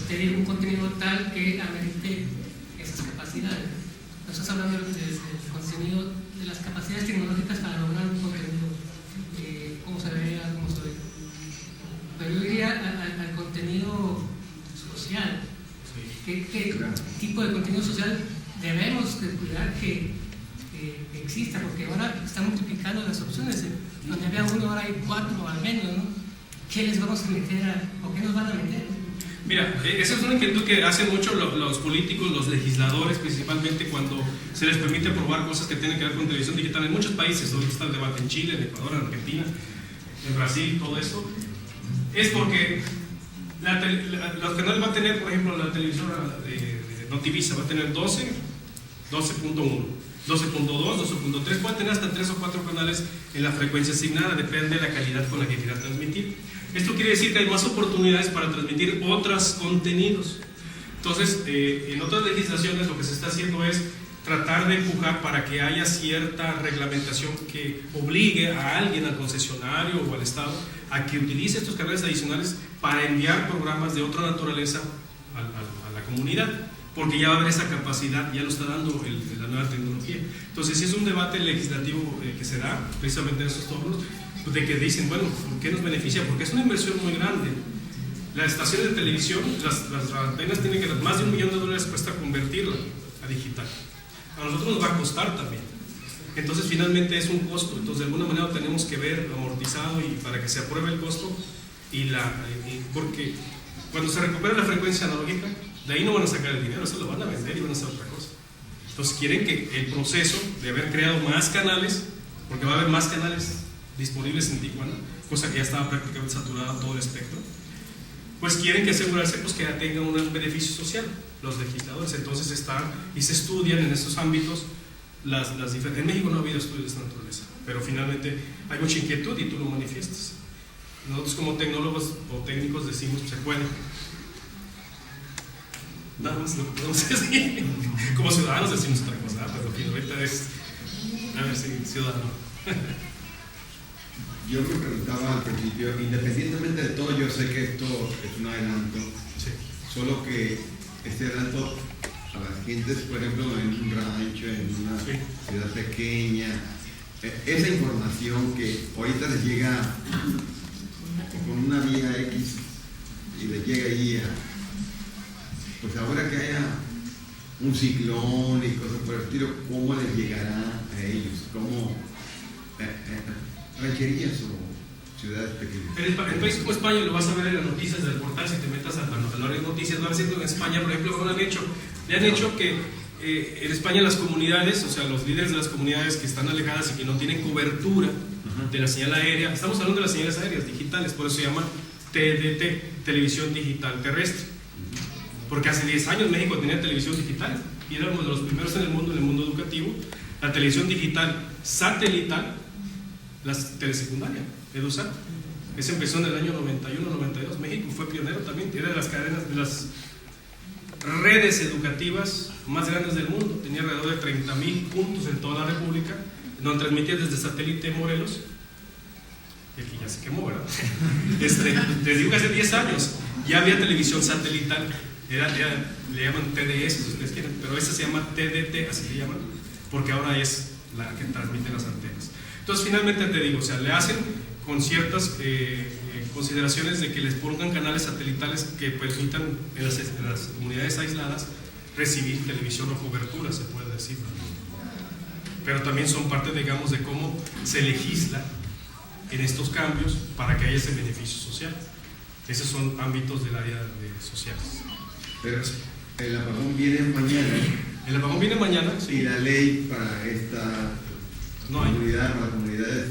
tener un contenido tal que amerite esas capacidades. No estás hablando del contenido, de las capacidades tecnológicas para lograr un contenido, cómo se vea, cómo se ve. Pero yo iría al contenido social. ¿Qué tipo de contenido social debemos de cuidar que exista? Porque ahora están multiplicando las opciones. Donde había uno, ahora hay 4 al menos, ¿no? ¿Qué les vamos a meter o qué nos van a meter? Mira, esa es una inquietud que hacen mucho los políticos, los legisladores, principalmente cuando se les permite aprobar cosas que tienen que ver con televisión digital. En muchos países, hoy está el debate en Chile, en Ecuador, en Argentina, en Brasil, todo eso, es porque los canales va a tener, por ejemplo, la televisora de Notivisa va a tener 12, 12.1, 12.2, 12.3, puede tener hasta 3 o 4 canales en la frecuencia asignada, depende de la calidad con la que quiera transmitir. Esto quiere decir que hay más oportunidades para transmitir otros contenidos. Entonces, en otras legislaciones lo que se está haciendo es tratar de empujar para que haya cierta reglamentación que obligue a alguien, al concesionario o al Estado, a que utilice estos canales adicionales para enviar programas de otra naturaleza a la comunidad, porque ya va a haber esa capacidad, ya lo está dando la nueva tecnología. Entonces, sí es un debate legislativo que se da precisamente en esos tornos, de que dicen, bueno, ¿por qué nos beneficia? Porque es una inversión muy grande. Las estaciones de televisión, las antenas tienen que más de $1 millón cuesta convertirla a digital. A nosotros nos va a costar también. Entonces, finalmente es un costo. Entonces, de alguna manera lo tenemos que ver amortizado y para que se apruebe el costo porque cuando se recupera la frecuencia analógica, de ahí no van a sacar el dinero, eso lo van a vender y van a hacer otra cosa. Entonces, quieren que el proceso de haber creado más canales, porque va a haber más canales disponibles en Tijuana, cosa que ya estaba prácticamente saturada todo el espectro, pues quieren que asegurarse pues, que tenga un beneficio social los legisladores. Entonces están y se estudian en estos ámbitos las diferentes. En México no ha habido estudios de esta naturaleza, pero finalmente hay mucha inquietud y tú lo manifiestas. Nosotros como tecnólogos o técnicos decimos que se puede. Nada más lo que podemos decir. Como ciudadanos decimos otra cosa, pero que ahorita es, a ver si ciudadano. Yo me preguntaba al principio, independientemente de todo, yo sé que esto es un adelanto, Sí. solo que este adelanto a las gentes, por ejemplo, en un rancho, en una Sí. ciudad pequeña, esa información que ahorita les llega con una vía X y les llega ahí pues ahora que haya un ciclón y cosas por el estilo, ¿cómo les llegará a ellos? ¿Cómo rancherías o ciudades pequeñas? En países como España lo vas a ver en las noticias del portal, si te metas a las noticias, vas a ver que en España, por ejemplo, ¿cómo le han hecho que en España las comunidades, o sea, los líderes de las comunidades que están alejadas y que no tienen cobertura de la señal aérea, estamos hablando de las señales aéreas digitales, por eso se llama TDT, Televisión Digital Terrestre, porque hace 10 años México tenía televisión digital y éramos de los primeros en el mundo educativo, la televisión digital satelital, la telesecundaria, EduSat. Ese empezó en el año 91-92. México fue pionero también, era de las cadenas, de las redes educativas más grandes del mundo. Tenía alrededor de 30,000 puntos en toda la República, donde transmitía desde satélite Morelos, y aquí ya se quemó, ¿verdad? Les digo que hace 10 años ya había televisión satelital, le llaman TDS si ustedes quieren, pero esa se llama TDT, así se llama, porque ahora es la que transmite las antenas. Entonces, finalmente te digo, o sea, le hacen con ciertas consideraciones de que les pongan canales satelitales que permitan en las comunidades aisladas recibir televisión o cobertura, se puede decir. Pero también son parte, digamos, de cómo se legisla en estos cambios para que haya ese beneficio social. Esos son ámbitos del área de sociales. Pero el apagón viene mañana. El apagón viene mañana, sí. Y la ley para esta No hay. comunidad, para las comunidades,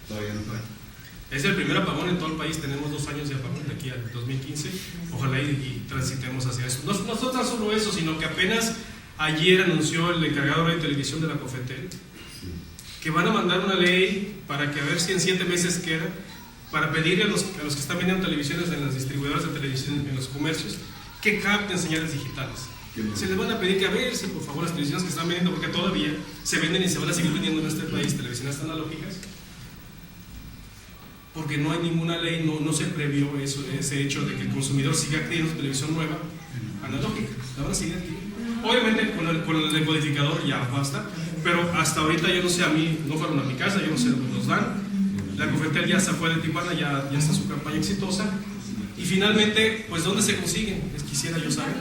todavía no hay. Es el primer apagón en todo el país. Tenemos 2 años de apagón de aquí al 2015. Ojalá y transitemos hacia eso. No tan solo eso, sino que apenas ayer anunció el encargado de televisión de la COFETEL que van a mandar una ley para que a ver si en 7 meses queda, para pedirle a los que están vendiendo televisiones en las distribuidoras de televisión, en los comercios, que capten señales digitales. Se les van a pedir que a ver si por favor las televisiones que están vendiendo, porque todavía se venden y se van a seguir vendiendo en este país televisiones analógicas, porque no hay ninguna ley, no se previó ese hecho de que el consumidor siga adquiriendo televisión nueva analógica. La van a seguir adquiriendo. Obviamente con el decodificador ya basta, pero hasta ahorita yo no sé, a mí no fueron a mi casa, yo no sé dónde nos dan. La COFETEL ya se fue de Tijuana, ya está su campaña exitosa. Y finalmente, pues ¿dónde se consiguen? Quisiera yo saber.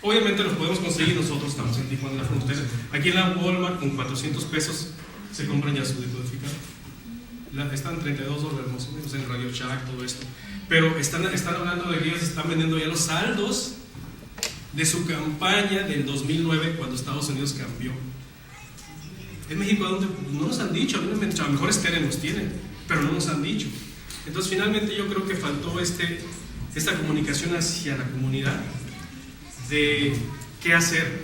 Obviamente los podemos conseguir nosotros, estamos en Tijuana, en la frontera. Aquí en la Walmart con 400 pesos se compran ya su decodificador. Están $32 más o menos en Radio Shack, todo esto. Pero están hablando de que ellos están vendiendo ya los saldos de su campaña del 2009 cuando Estados Unidos cambió. En México, ¿a dónde? No nos han dicho, a lo mejor Steren nos tiene, pero no nos han dicho. Entonces finalmente yo creo que faltó esta comunicación hacia la comunidad de qué hacer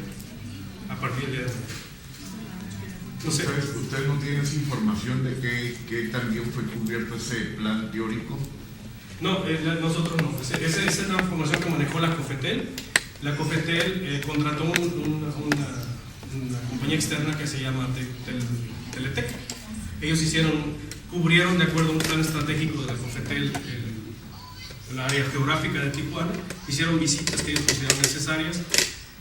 a partir de ahí. No sé. ¿Ustedes no tienen esa información de que también fue cubierto ese plan teórico? No, nosotros no. Esa es la información que manejó la COFETEL. La COFETEL contrató una compañía externa que se llama Teletec. Ellos cubrieron de acuerdo a un plan estratégico de la COFETEL el área geográfica de Tijuana, hicieron visitas que ellos consideraron necesarias,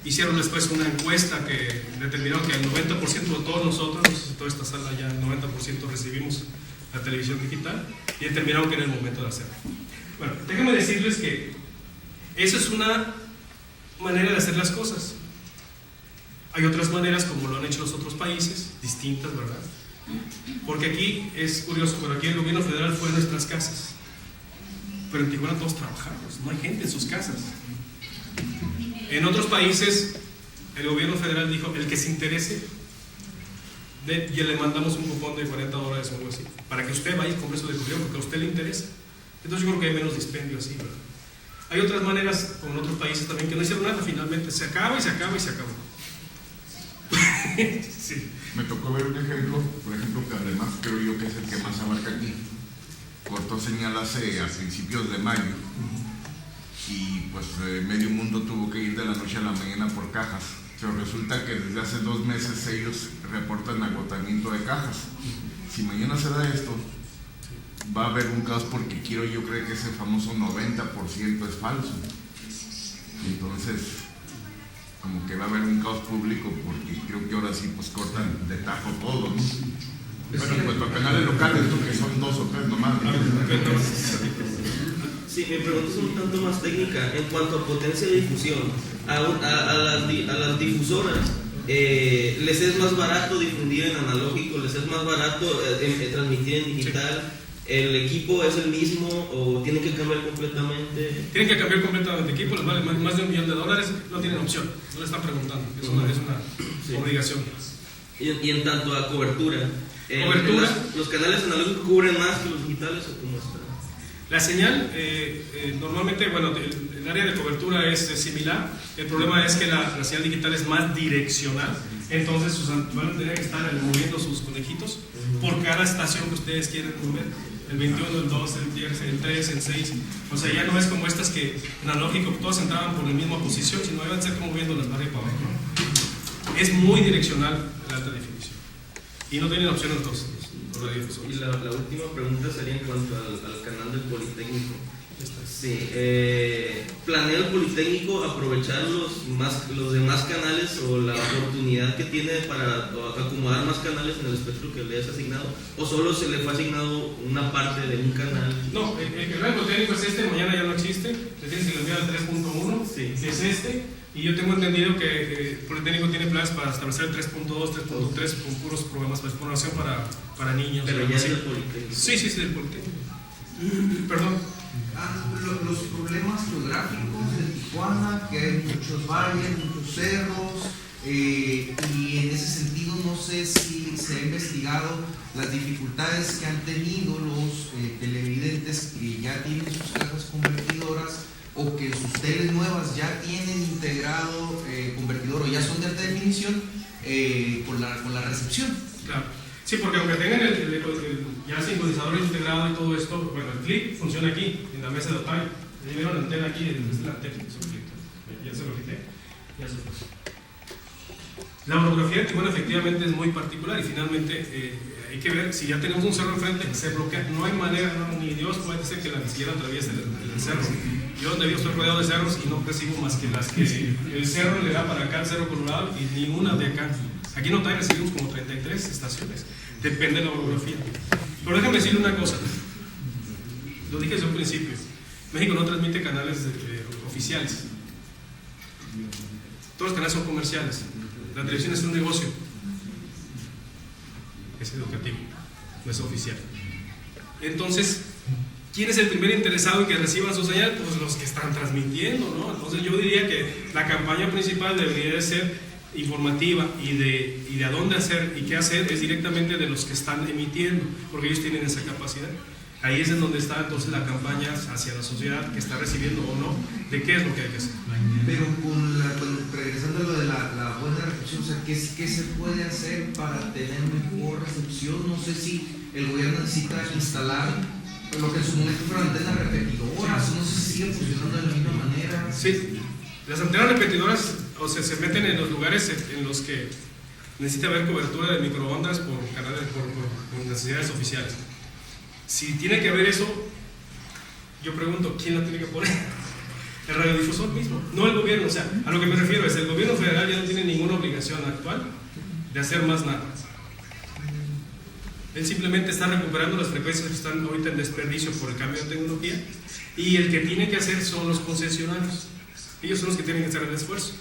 hicieron después una encuesta que determinaron que el 90% de todos nosotros, de toda esta sala ya el 90% recibimos la televisión digital, y determinaron que era el momento de hacerlo. Bueno, déjenme decirles que esa es una manera de hacer las cosas. Hay otras maneras como lo han hecho los otros países, distintas, ¿verdad? Porque aquí es curioso, pero aquí el gobierno federal fue a nuestras casas, pero en Tijuana todos trabajamos, no hay gente en sus casas. En otros países el gobierno federal dijo, el que se interese, ya le mandamos un cupón de $40 o algo así, para que usted vaya y compre su decodificador porque a usted le interesa. Entonces yo creo que hay menos dispendio así, ¿verdad? Hay otras maneras, como en otros países también, que no hicieron nada, finalmente se acaba y se acaba y se acabó. Sí. Me tocó ver un ejemplo, por ejemplo, que además creo yo que es el que más abarca aquí. Cortó señal a principios de mayo y pues medio mundo tuvo que ir de la noche a la mañana por cajas. Pero resulta que desde hace 2 meses ellos reportan agotamiento de cajas. Si mañana se da esto, va a haber un caos porque quiero yo creer que ese famoso 90% es falso. Entonces, como que va a haber un caos público porque creo que ahora sí pues cortan de tajo todo, ¿no? Bueno, en cuanto a canales locales, que son 2 o 3 nomás, ¿no? Sí, mi pregunta es un tanto más técnica. En cuanto a potencia de difusión, a las difusoras, ¿les es más barato difundir en analógico? ¿Les es más barato transmitir en digital? ¿El equipo es el mismo o tienen que cambiar completamente? Tienen que cambiar completamente de equipo, les vale más de $1 millón, no tienen opción, no le están preguntando, es una obligación. Y en tanto a cobertura, ¿los canales analógicos cubren más que los digitales o cómo está? La señal, normalmente, bueno, el área de cobertura es similar, el problema es que la señal digital es más direccional, entonces van a tener que estar moviendo sus conejitos por cada estación que ustedes quieren mover. El 21, el 2, el 10, el 3, el 6. O sea, ya no es como estas que en analógico todas entraban por la misma posición, sino van a ser como moviéndolas para arriba y para abajo. Es muy direccional la alta definición. Y no tienen opciones los radiodifusores. Y la última pregunta sería en cuanto al canal del Politécnico. Sí, ¿planea el Politécnico aprovechar los demás canales o la oportunidad que tiene para acomodar más canales en el espectro que le es asignado? ¿O solo se le fue asignado una parte de un canal? No, el canal Politécnico es mañana ya no existe, se tiene que enviar al 3.1, sí. Es y yo tengo entendido que el Politécnico tiene planes para establecer el 3.2, 3.3 con puros programas de exploración para niños. Pero ya es del Politécnico. Sí, del Politécnico. Perdón. Los problemas geográficos de Tijuana, que hay muchos valles, muchos cerros, y en ese sentido no sé si se ha investigado las dificultades que han tenido los televidentes que ya tienen sus cajas convertidoras o que sus teles nuevas ya tienen integrado convertidor o ya son de alta definición con la recepción. Claro. Sí, porque aunque tengan ya sincronizador integrado y todo esto, bueno, el clip funciona aquí, en la mesa de Otay. Ya vieron la antena aquí, es la antena, ya se lo quité, ya se fue. La orografía de Tijuana efectivamente es muy particular y finalmente hay que ver, si ya tenemos un cerro enfrente, se bloquea, no hay manera, no, ni Dios puede ser que la siquiera atraviese el cerro. Yo donde vivo estoy rodeado de cerros y no percibo más que las que el cerro le da para acá, el Cerro Colorado, y ninguna de acá. Aquí en Otay recibimos como 33 estaciones, depende de la orografía. Pero déjame decirle una cosa, lo dije desde un principio, México no transmite canales oficiales, todos los canales son comerciales, la televisión es un negocio, es educativo, no es oficial. Entonces, ¿quién es el primer interesado en que reciban su señal? Pues los que están transmitiendo, ¿no? Entonces yo diría que la campaña principal debería de ser informativa y de a dónde hacer y qué hacer es directamente de los que están emitiendo, porque ellos tienen esa capacidad. Ahí es en donde está entonces la campaña hacia la sociedad que está recibiendo o no de qué es lo que hay que hacer. Pero regresando a lo de la buena recepción, o sea, ¿qué se puede hacer para tener mejor recepción? No sé si el gobierno necesita instalar lo que en su momento fueron antenas repetidoras, no sé si sigue funcionando de la misma manera. Sí, las antenas repetidoras, o sea, se meten en los lugares en los que necesita haber cobertura de microondas por canales, por necesidades oficiales. Si tiene que haber eso, yo pregunto, ¿quién la tiene que poner? El radiodifusor mismo, no el gobierno. O sea, a lo que me refiero es, el gobierno federal ya no tiene ninguna obligación actual de hacer más nada. Él simplemente está recuperando las frecuencias que están ahorita en desperdicio por el cambio de tecnología, y el que tiene que hacer son los concesionarios. Ellos son los que tienen que hacer el esfuerzo.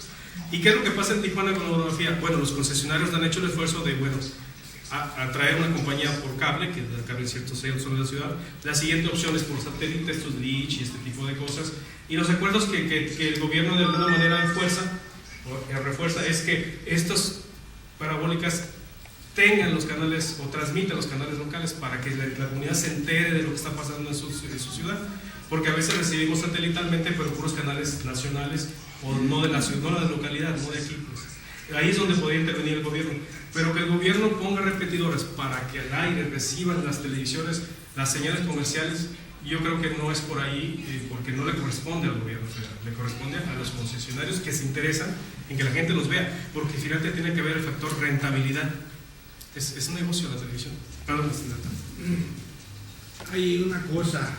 ¿Y qué es lo que pasa en Tijuana con la orografía? Bueno, los concesionarios han hecho el esfuerzo de, bueno, atraer una compañía por cable, que el cable en ciertos centros de la ciudad. La siguiente opción es por satélite, estos Lich y este tipo de cosas. Y los acuerdos que el gobierno de alguna manera refuerza es que estas parabólicas tengan los canales o transmitan los canales locales para que la comunidad se entere de lo que está pasando en su ciudad. Porque a veces recibimos satelitalmente, pero puros canales nacionales o no de la ciudad, no de la localidad, no de aquí. Pues. Ahí es donde podría intervenir el gobierno. Pero que el gobierno ponga repetidores para que al aire reciban las televisiones las señales comerciales, yo creo que no es por ahí, porque no le corresponde al gobierno federal, le corresponde a los concesionarios que se interesan en que la gente los vea, porque finalmente tiene que ver el factor rentabilidad. Es un negocio la televisión. Perdón, hay una cosa,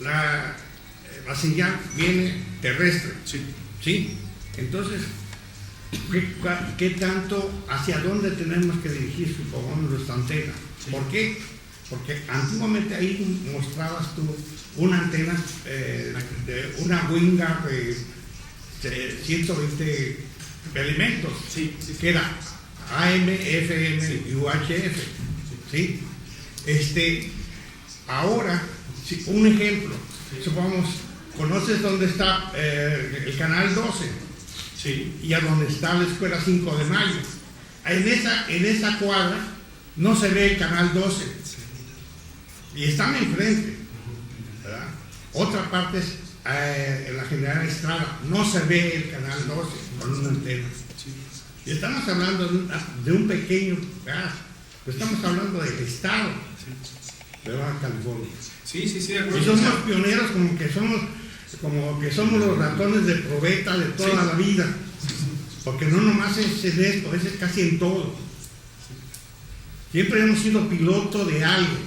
la señal viene terrestre, ¿sí? Entonces, ¿qué tanto, hacia dónde tenemos que dirigir, supongamos, nuestra antena? Sí. ¿Por qué? Porque antiguamente ahí mostrabas tú una antena de una Wingard de 120 elementos, que era AM, FM y UHF, ¿sí? Ahora, un ejemplo, supongamos, ¿conoces dónde está el canal 12? Sí. Y a donde está la escuela 5 de Mayo. En esa cuadra no se ve el canal 12. Y están enfrente, ¿verdad? Otra parte es en la General Estrada, no se ve el canal 12 con una antena. Y estamos hablando de un pequeño gas, estamos hablando del estado de Baja California. Sí, de acuerdo. Y somos pioneros, como que somos los ratones de probeta de toda la vida, porque no nomás es en esto, es casi en todo. Siempre hemos sido piloto de algo,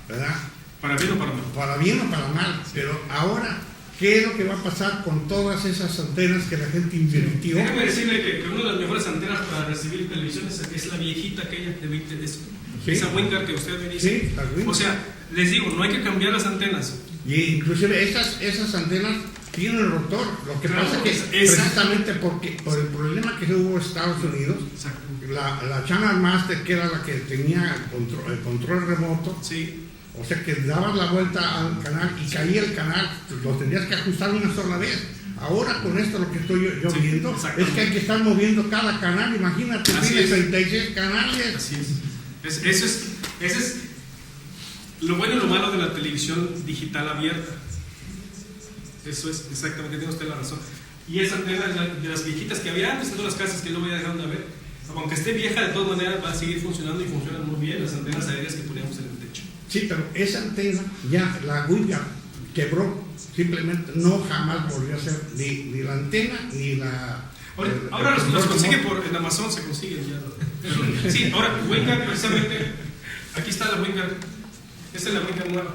¿verdad? Para bien o para mal. Para bien o para mal, pero ahora, ¿qué es lo que va a pasar con todas esas antenas que la gente invirtió? Déjame decirle que una de las mejores antenas para recibir televisión es la viejita aquella de 20 de eso. ¿Sí? Esa Wingard que usted me dice. Sí, o sea, les digo, no hay que cambiar las antenas. Y inclusive esas antenas tienen rotor. Lo que pasa es que precisamente por el problema que hubo en Estados Unidos, la Channel Master, que era la que tenía el control remoto, O sea que dabas la vuelta al canal y caía el canal, lo tendrías que ajustar una sola vez. Ahora con esto lo que estoy yo viendo es que hay que estar moviendo cada canal. Imagínate, tiene 36 canales. Así es. Ese es lo bueno y lo malo de la televisión digital abierta. Eso es exactamente, tiene usted la razón. Y esa antena de las viejitas que había antes en todas las casas, que no voy a dejar de ver, aunque esté vieja, de todas maneras va a seguir funcionando y funcionan muy bien las antenas aéreas que poníamos en el techo. Sí, pero esa antena ya, la Wingar, quebró. Simplemente no jamás volvió a ser ni la antena ni la... Ahora los consigue en Amazon, se consiguen ya. Pero, sí, ahora Wingar precisamente, aquí está la Wingar, esta es la Wingar nueva.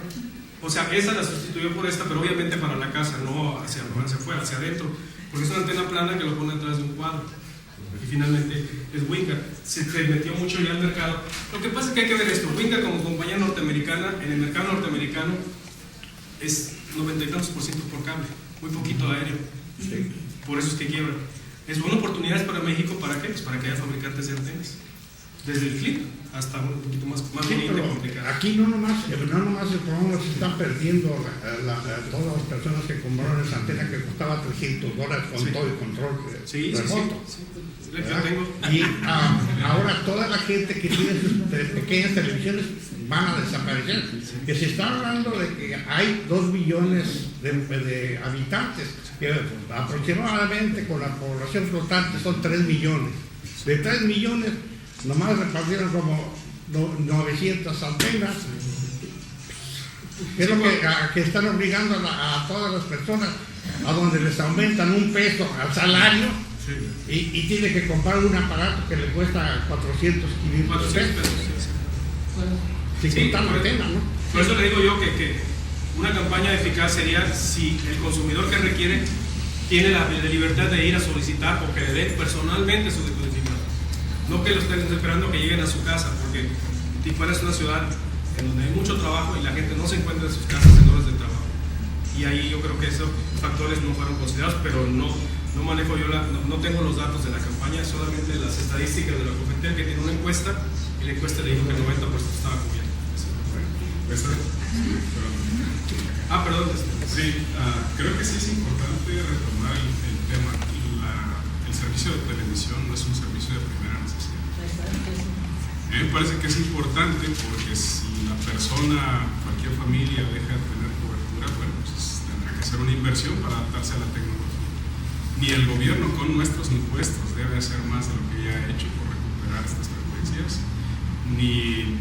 O sea, esa la sustituyó por esta, pero obviamente para la casa, no hacia afuera, hacia adentro, porque es una antena plana que lo pone atrás de un cuadro. Y finalmente es Wingar. Se metió mucho ya al mercado. Lo que pasa es que hay que ver esto. Wingar como compañía norteamericana, en el mercado norteamericano es 90 y tantos % por cable, muy poquito aéreo. Sí. Por eso es que quiebra. Es buena oportunidad para México, ¿para qué? Pues para que haya fabricantes de antenas. Desde el clip hasta un poquito más bonito y complicado. Aquí no nomás el programa se están perdiendo todas las personas que compraron esa antena que costaba $300 con todo el control remoto. Y ahora toda la gente que tiene sus pequeñas televisiones van a desaparecer. Que se está hablando de que hay 2 billones de habitantes, que aproximadamente con la población flotante son 3 millones. De 3 millones nomás repartieron como 900 antenas. Es lo que están obligando a todas las personas, a donde les aumentan $1 al salario. Y tiene que comprar un aparato que le cuesta 400, 500 pesos. Sin contar la antena, ¿no? Por eso le digo yo que una campaña eficaz sería si el consumidor que requiere tiene la libertad de ir a solicitar o que le den personalmente su decodificador. No que lo estén esperando que lleguen a su casa, porque Tijuana es una ciudad en donde hay mucho trabajo y la gente no se encuentra en sus casas en horas de trabajo. Y ahí yo creo que esos factores no fueron considerados, pero no manejo yo, no tengo los datos de la campaña, solamente las estadísticas de la COFETEL, que tiene una encuesta, y la encuesta le dijo que el 90% estaba cubierto. Perdón. Sí, creo que sí es importante retomar el tema. El servicio de televisión no es un servicio de primera necesidad. A mí me parece que es importante porque si la persona, cualquier familia deja de tener cobertura, bueno, pues tendrá que hacer una inversión para adaptarse a la tecnología. Ni el gobierno con nuestros impuestos debe hacer más de lo que ya ha hecho por recuperar estas frecuencias, ni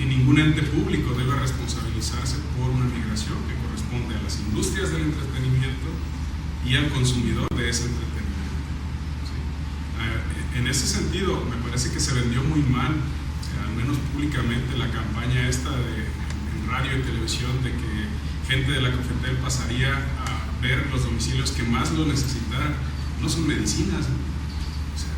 ningún ente público debe responsabilizarse por una migración que corresponde a las industrias del entretenimiento y al consumidor de ese entretenimiento. ¿Sí? En ese sentido, me parece que se vendió muy mal, al menos públicamente, la campaña esta en radio y televisión de que gente de la COFETEL pasaría a ver los domicilios que más lo necesitaran. No son medicinas, ¿no? O sea,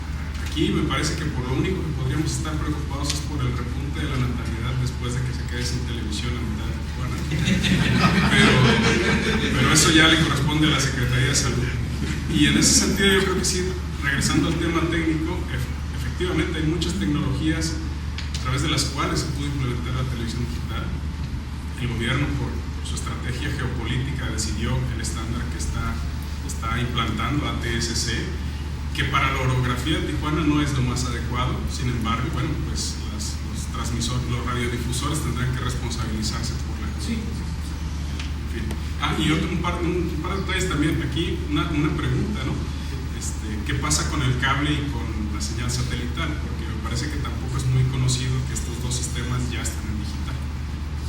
aquí me parece que por lo único que podríamos estar preocupados es por el repunte de la natalidad después de que se quede sin televisión a mitad de Tijuana. Pero eso ya le corresponde a la Secretaría de Salud. Y en ese sentido yo creo que sí, regresando al tema técnico, efectivamente hay muchas tecnologías a través de las cuales se pudo implementar la televisión digital. El gobierno, por su estrategia geopolítica, decidió el estándar que está implantando ATSC, que para la orografía de Tijuana no es lo más adecuado. Sin embargo, bueno, pues los radiodifusores tendrán que responsabilizarse por la cosa. En fin. Y un par de detalles también aquí, una pregunta, ¿no? ¿Qué pasa con el cable y con la señal satelital? Porque me parece que tampoco es muy conocido que estos dos sistemas ya están en digital.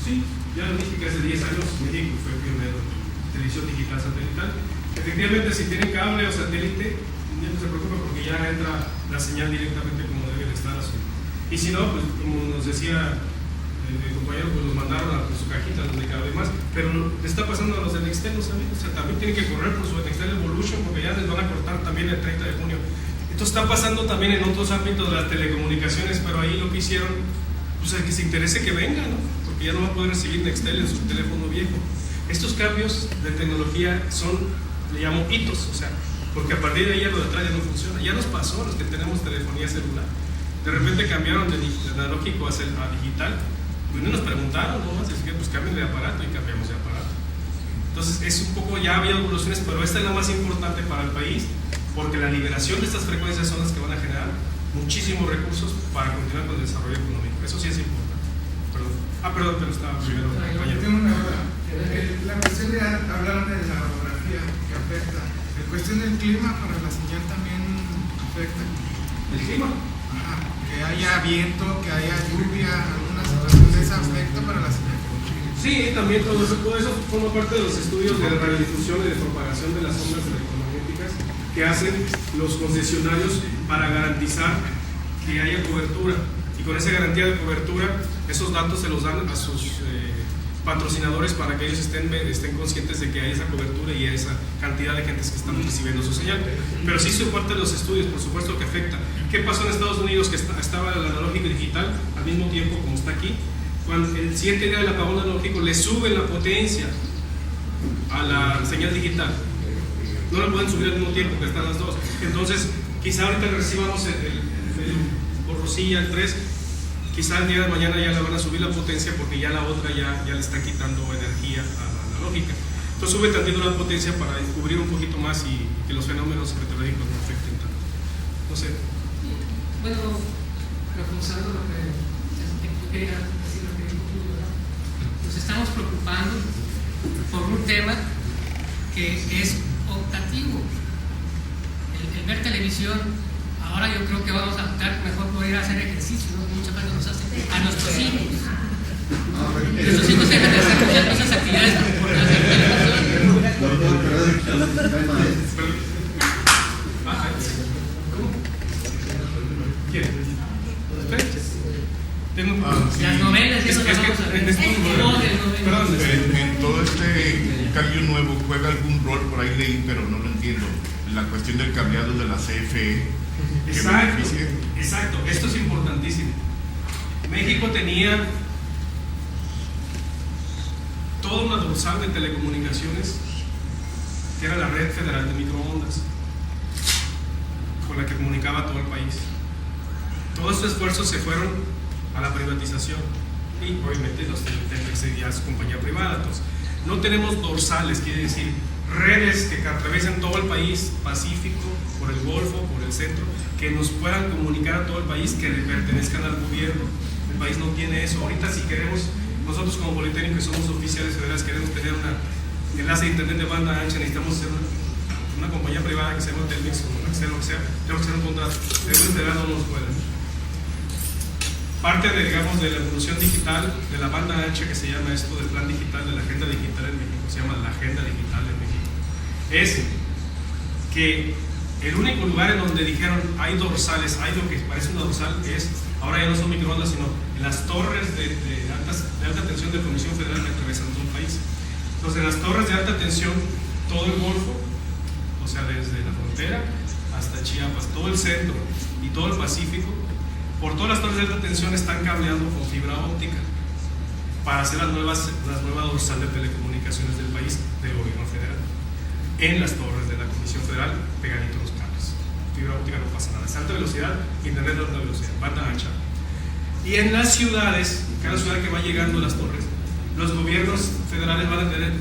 Sí, ya lo dije que hace 10 años México fue pionero en televisión digital satelital. Efectivamente, si tienen cable o satélite, no se preocupe porque ya entra la señal directamente como debe de estar. Y si no, pues como nos decía el compañero, pues los mandaron a su cajita, los de cable y demás, pero le está pasando a los de Nextel, ¿no saben? O sea, también tienen que correr por su Nextel Evolution porque ya les van a cortar también el 30 de junio. Esto está pasando también en otros ámbitos de las telecomunicaciones, pero ahí lo que hicieron, pues el que se interese que venga, ¿no? Porque ya no va a poder recibir Nextel en su teléfono viejo. Estos cambios de tecnología son, le llamo hitos, o sea, porque a partir de ahí ya lo de atrás ya no funciona. Ya nos pasó a los que tenemos telefonía celular. De repente cambiaron de analógico a digital Pues nos preguntaron, ¿no? Así que pues cambien de aparato, y cambiamos de aparato. Entonces es un poco, ya había evoluciones, pero esta es la más importante para el país, porque la liberación de estas frecuencias son las que van a generar muchísimos recursos para continuar con el desarrollo económico. Eso sí es importante. Perdón, pero estaba primero. Yo tengo una duda. La cuestión de hablaron de la orografía que afecta. La cuestión del clima para la señal también afecta. ¿El clima? Ajá. Que haya viento, que haya lluvia, alguna situación de esa afecta para la señal. Sí, también todo eso forma parte de los estudios de radiodifusión y de propagación de las ondas electromagnéticas que hacen los concesionarios para garantizar que haya cobertura. Y con esa garantía de cobertura, esos datos se los dan a sus patrocinadores para que ellos estén conscientes de que hay esa cobertura y esa cantidad de gentes que están recibiendo su señal. Pero sí son parte de los estudios, por supuesto que afecta. ¿Qué pasó en Estados Unidos? Que estaba el analógico y digital al mismo tiempo como está aquí. Cuando el siguiente día del apagón analógico le suben la potencia a la señal digital. No la pueden subir al mismo tiempo que están las dos. Entonces, quizá ahorita recibamos el borrosilla, el 3, quizá el día de mañana ya la van a subir la potencia porque ya la otra ya le está quitando energía a la analógica. Entonces sube tantito la potencia para descubrir un poquito más y que los fenómenos meteorológicos no afecten tanto. No sé. Bueno, reforzando lo que quería decir, lo que dijo Julio, nos estamos preocupando por un tema que es optativo. El ver televisión, ahora yo creo que vamos a optar mejor por ir a hacer ejercicio, ¿no? Muchas veces nos hacen a nuestros hijos. Nuestros hijos dejan de hacer muchas cosas, actividades por la televisión. ¿Quién? Las novelas, eso las vamos a ver. En todo este cambio nuevo, ¿juega algún rol? Por ahí leí, pero no lo entiendo. La cuestión del cableado de la CFE. Exacto, esto es importantísimo. México tenía toda una dorsal de telecomunicaciones que era la red federal de microondas, con la que comunicaba a todo el país. Todos estos esfuerzos se fueron a la privatización y obviamente los Telmex ya es compañía privada. Entonces, no tenemos dorsales, quiere decir redes que atraviesen todo el país, Pacífico, por el Golfo, por el centro, que nos puedan comunicar a todo el país, que le pertenezcan al gobierno. El país no tiene eso. Ahorita si queremos, nosotros como Politécnico que somos oficiales federales, queremos tener un enlace de internet de banda ancha, necesitamos hacer una compañía privada que se llama Telmex o lo que sea, tenemos que hacer un contrato. El gobierno federal no nos puede. Parte de, digamos, de la evolución digital de la banda ancha que se llama esto del plan digital, de la agenda digital en México, se llama la agenda digital en México, es que el único lugar en donde dijeron hay dorsales, hay lo que parece una dorsal, es, ahora ya no son microondas, sino las torres de alta tensión de Comisión Federal que atraviesan todo el país. Entonces, en las torres de alta tensión, todo el Golfo, o sea, desde la frontera hasta Chiapas, todo el centro y todo el Pacífico, por todas las torres de alta tensión están cableando con fibra óptica para hacer las nuevas dorsal de telecomunicaciones del país, del gobierno federal. En las torres de la Comisión Federal, pegadito los cables. Fibra óptica no pasa nada. Es alta velocidad, internet de alta velocidad, banda ancha. Y en las ciudades, cada ciudad que va llegando a las torres, los gobiernos federales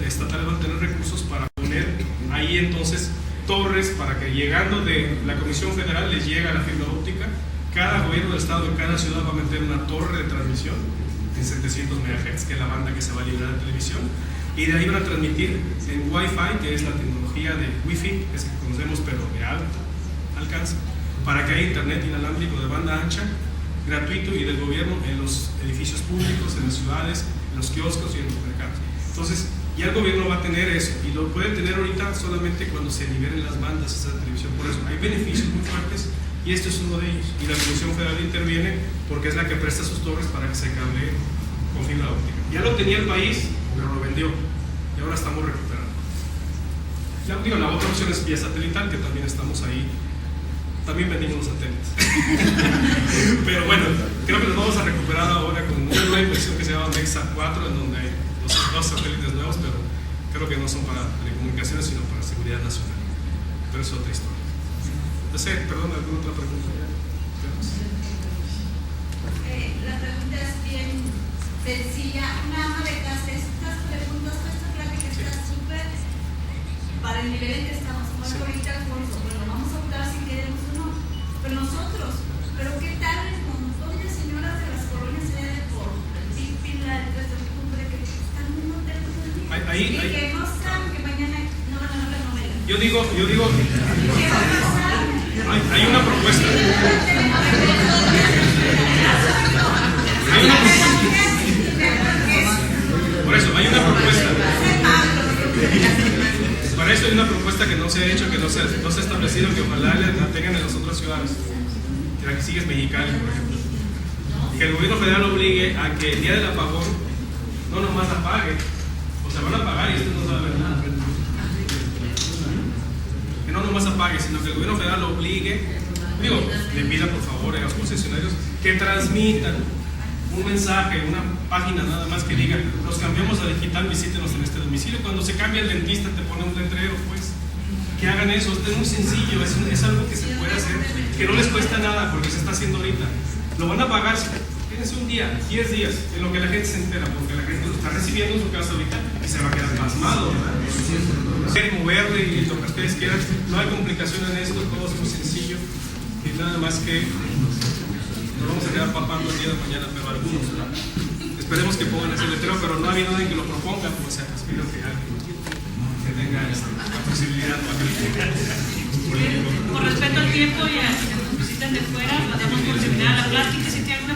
estatales van a tener recursos para poner ahí entonces torres para que llegando de la Comisión Federal les llega la fibra óptica. Cada gobierno del estado en cada ciudad va a meter una torre de transmisión en 700 MHz, que es la banda que se va a liberar de televisión, y de ahí van a transmitir en Wi-Fi, que es la tecnología de Wi-Fi, es que conocemos pero de alto alcance, para que haya internet inalámbrico de banda ancha, gratuito y del gobierno en los edificios públicos, en las ciudades, en los kioscos y en los mercados. Entonces, ya el gobierno va a tener eso, y lo puede tener ahorita solamente cuando se liberen las bandas esa televisión. Por eso hay beneficios muy fuertes, y este es uno de ellos. Y la Comisión Federal interviene porque es la que presta sus torres para que se cable con fibra óptica. Ya lo tenía el país, pero lo vendió, y ahora estamos recuperando. La otra opción es vía satelital, que también estamos ahí. También vendimos los satélites. Pero bueno, creo que los vamos a recuperar ahora con una nueva inversión que se llama MEXA 4, en donde hay dos satélites nuevos, pero creo que no son para telecomunicaciones, sino para seguridad nacional. Pero es otra historia. No sé, perdón, ¿alguna otra pregunta? La pregunta es bien sencilla, una ama de casa, estas preguntas, esta plática está súper para el nivel en que estamos. Como dijo ahorita Alfonso, bueno, vamos a optar si queremos o no, pero nosotros, pero ¿qué tal el montón de señoras de las colonias allá de por el Pila, el 3 de octubre, que están en un hotel todo el día y que no saben que mañana no van a ver la novela? Yo digo, ¿Qué va a pasar? hay una propuesta. Por eso, hay una propuesta. Para eso hay una propuesta que no se ha hecho, que no se ha establecido, que ojalá la tengan en las otras ciudades. Que la que sigue es Mexicali, por ejemplo. Que el gobierno federal obligue a que el día del apagón no nomás la pague, o sea, van a pagar y esto no sabe nada. Que no nomás apague, sino que el gobierno federal lo obligue, le pida por favor a los concesionarios que transmitan un mensaje, una página nada más que diga, los cambiamos a digital, visítenos en este domicilio. Cuando se cambia el dentista te pone un letrero, pues, que hagan eso. Esto es muy sencillo, es algo que se puede hacer, que no les cuesta nada porque se está haciendo ahorita. Lo van a pagar, fíjense, un día, 10 días, en lo que la gente se entera, porque la gente lo está recibiendo en su casa ahorita y se va a quedar pasmado, ¿verdad? Quieren moverle y lo que ustedes quieran, no hay complicación en esto, todo es muy sencillo y nada más que nos vamos a quedar papando el día de mañana, pero algunos, ¿verdad? Esperemos que pongan ese letrero, pero no ha habido nadie que lo proponga, pues espero que alguien que tenga la posibilidad. Con respecto al tiempo y a que nos visiten de fuera, damos por terminada la plática. Si te hago